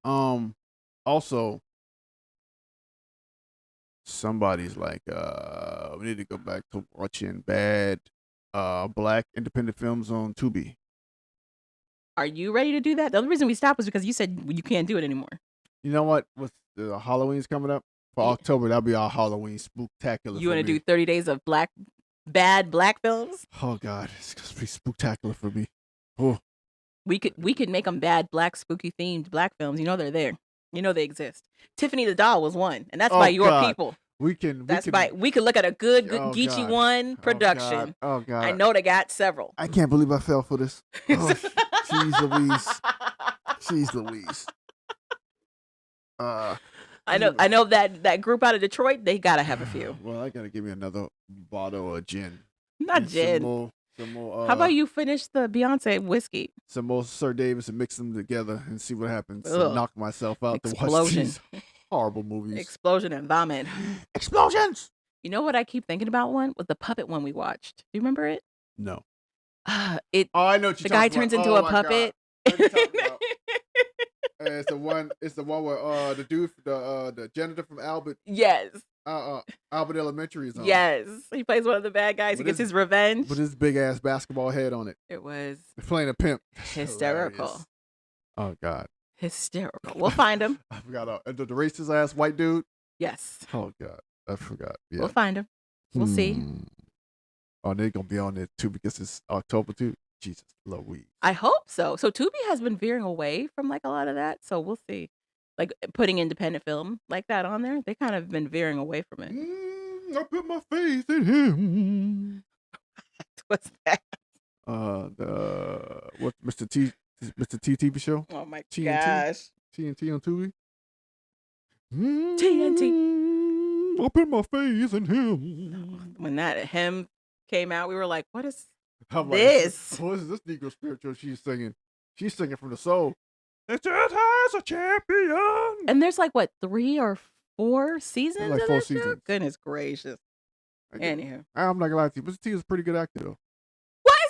Speaker 1: Also, somebody's like, we need to go back to watching bad, black independent films on Tubi.
Speaker 3: Are you ready to do that? The only reason we stopped was because you said you can't do it anymore.
Speaker 1: You know what? What's the Halloween's coming up for
Speaker 3: Yeah.
Speaker 1: October? That'll be our Halloween spooktacular.
Speaker 3: You want to do 30 days of bad black films?
Speaker 1: Oh God, it's gonna be spooktacular for me. Oh,
Speaker 3: We could make them bad black spooky themed black films. You know they're there. You know they exist. Tiffany the Doll was one, and that's
Speaker 1: Oh,
Speaker 3: by your
Speaker 1: God.
Speaker 3: people.
Speaker 1: we can.
Speaker 3: We could look at a good
Speaker 1: Oh,
Speaker 3: Geechee
Speaker 1: God.
Speaker 3: one
Speaker 1: Oh,
Speaker 3: production.
Speaker 1: God. Oh God.
Speaker 3: I know they got several.
Speaker 1: I can't believe I fell for this. Oh, jeez Louise. Jeez Louise.
Speaker 3: I know that group out of Detroit, they gotta have a few.
Speaker 1: Well, I gotta give me another bottle of gin.
Speaker 3: Not
Speaker 1: And
Speaker 3: gin.
Speaker 1: Some more.
Speaker 3: How about you finish the Beyonce whiskey?
Speaker 1: Some more Sir Davis and mix them together and see what happens. And
Speaker 3: Ugh.
Speaker 1: knock myself out to watch
Speaker 3: Explosion.
Speaker 1: these horrible movies.
Speaker 3: Explosion and vomit.
Speaker 1: Explosions.
Speaker 3: You know what I keep thinking about one? Was the puppet one we watched. Do you remember it?
Speaker 1: No.
Speaker 3: It
Speaker 1: Oh, I know what
Speaker 3: the
Speaker 1: you're
Speaker 3: guy
Speaker 1: talking
Speaker 3: turns
Speaker 1: about.
Speaker 3: into
Speaker 1: Oh,
Speaker 3: a
Speaker 1: my
Speaker 3: puppet.
Speaker 1: God. What are you talking about? And it's the one. It's the one where the dude, the janitor from Albert
Speaker 3: Yes.
Speaker 1: Albert Elementary is on.
Speaker 3: Yes. He plays one of the bad guys. He gets his revenge.
Speaker 1: With his big ass basketball head on it.
Speaker 3: It was
Speaker 1: playing a pimp.
Speaker 3: hysterical.
Speaker 1: Hilarious. Oh God.
Speaker 3: Hysterical. We'll find him.
Speaker 1: I forgot the racist ass white dude.
Speaker 3: Yes.
Speaker 1: Oh God, I forgot. Yeah.
Speaker 3: We'll find him. We'll see.
Speaker 1: Oh, they're gonna be on there too because it's October too. Jesus Louise.
Speaker 3: I hope so. So Tubi has been veering away from like a lot of that. So we'll see. Like putting independent film like that on there, they kind of been veering away from it.
Speaker 1: I put my faith in him.
Speaker 3: What's that?
Speaker 1: What Mr. T TV show?
Speaker 3: Oh my
Speaker 1: TNT?
Speaker 3: gosh.
Speaker 1: TNT on Tubi.
Speaker 3: TNT.
Speaker 1: I put my faith in him.
Speaker 3: When that hymn came out, we were like, "What is
Speaker 1: I'm
Speaker 3: this?
Speaker 1: Like, what is this Negro spiritual she's singing? She's singing from the soul. It's just as a champion.
Speaker 3: And there's like what 3 or 4 seasons?
Speaker 1: Like
Speaker 3: of
Speaker 1: 4
Speaker 3: that show?
Speaker 1: seasons.
Speaker 3: Goodness gracious. Anywho,
Speaker 1: I'm not gonna lie to you, Mr. T is a pretty good actor though.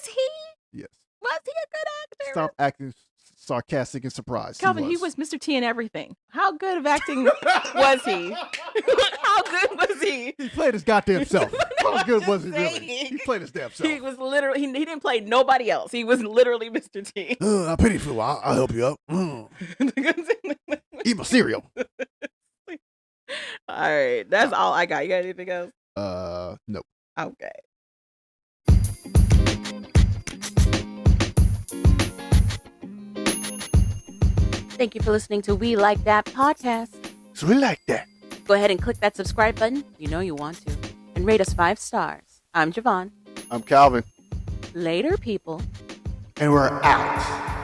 Speaker 3: was he?
Speaker 1: Yes.
Speaker 3: Was he a good actor?
Speaker 1: Stop acting sarcastic and surprised.
Speaker 3: Calvin, he was Mr. T in everything. How good of acting was he? How good was he?
Speaker 1: He played his goddamn self. How good was he
Speaker 3: saying.
Speaker 1: really? He played his damn self.
Speaker 3: He was literally, he didn't play nobody else. He was literally Mr. T.
Speaker 1: I pity you. I'll help you up. Eat my cereal.
Speaker 3: All right. That's all I got. You got anything else?
Speaker 1: Nope.
Speaker 3: Okay. Thank you for listening to We Like That podcast.
Speaker 1: So we like that.
Speaker 2: Go ahead and click that subscribe button. You know you want to. And rate us 5 stars. I'm Javon.
Speaker 1: I'm Calvin.
Speaker 2: Later, people.
Speaker 1: And we're out.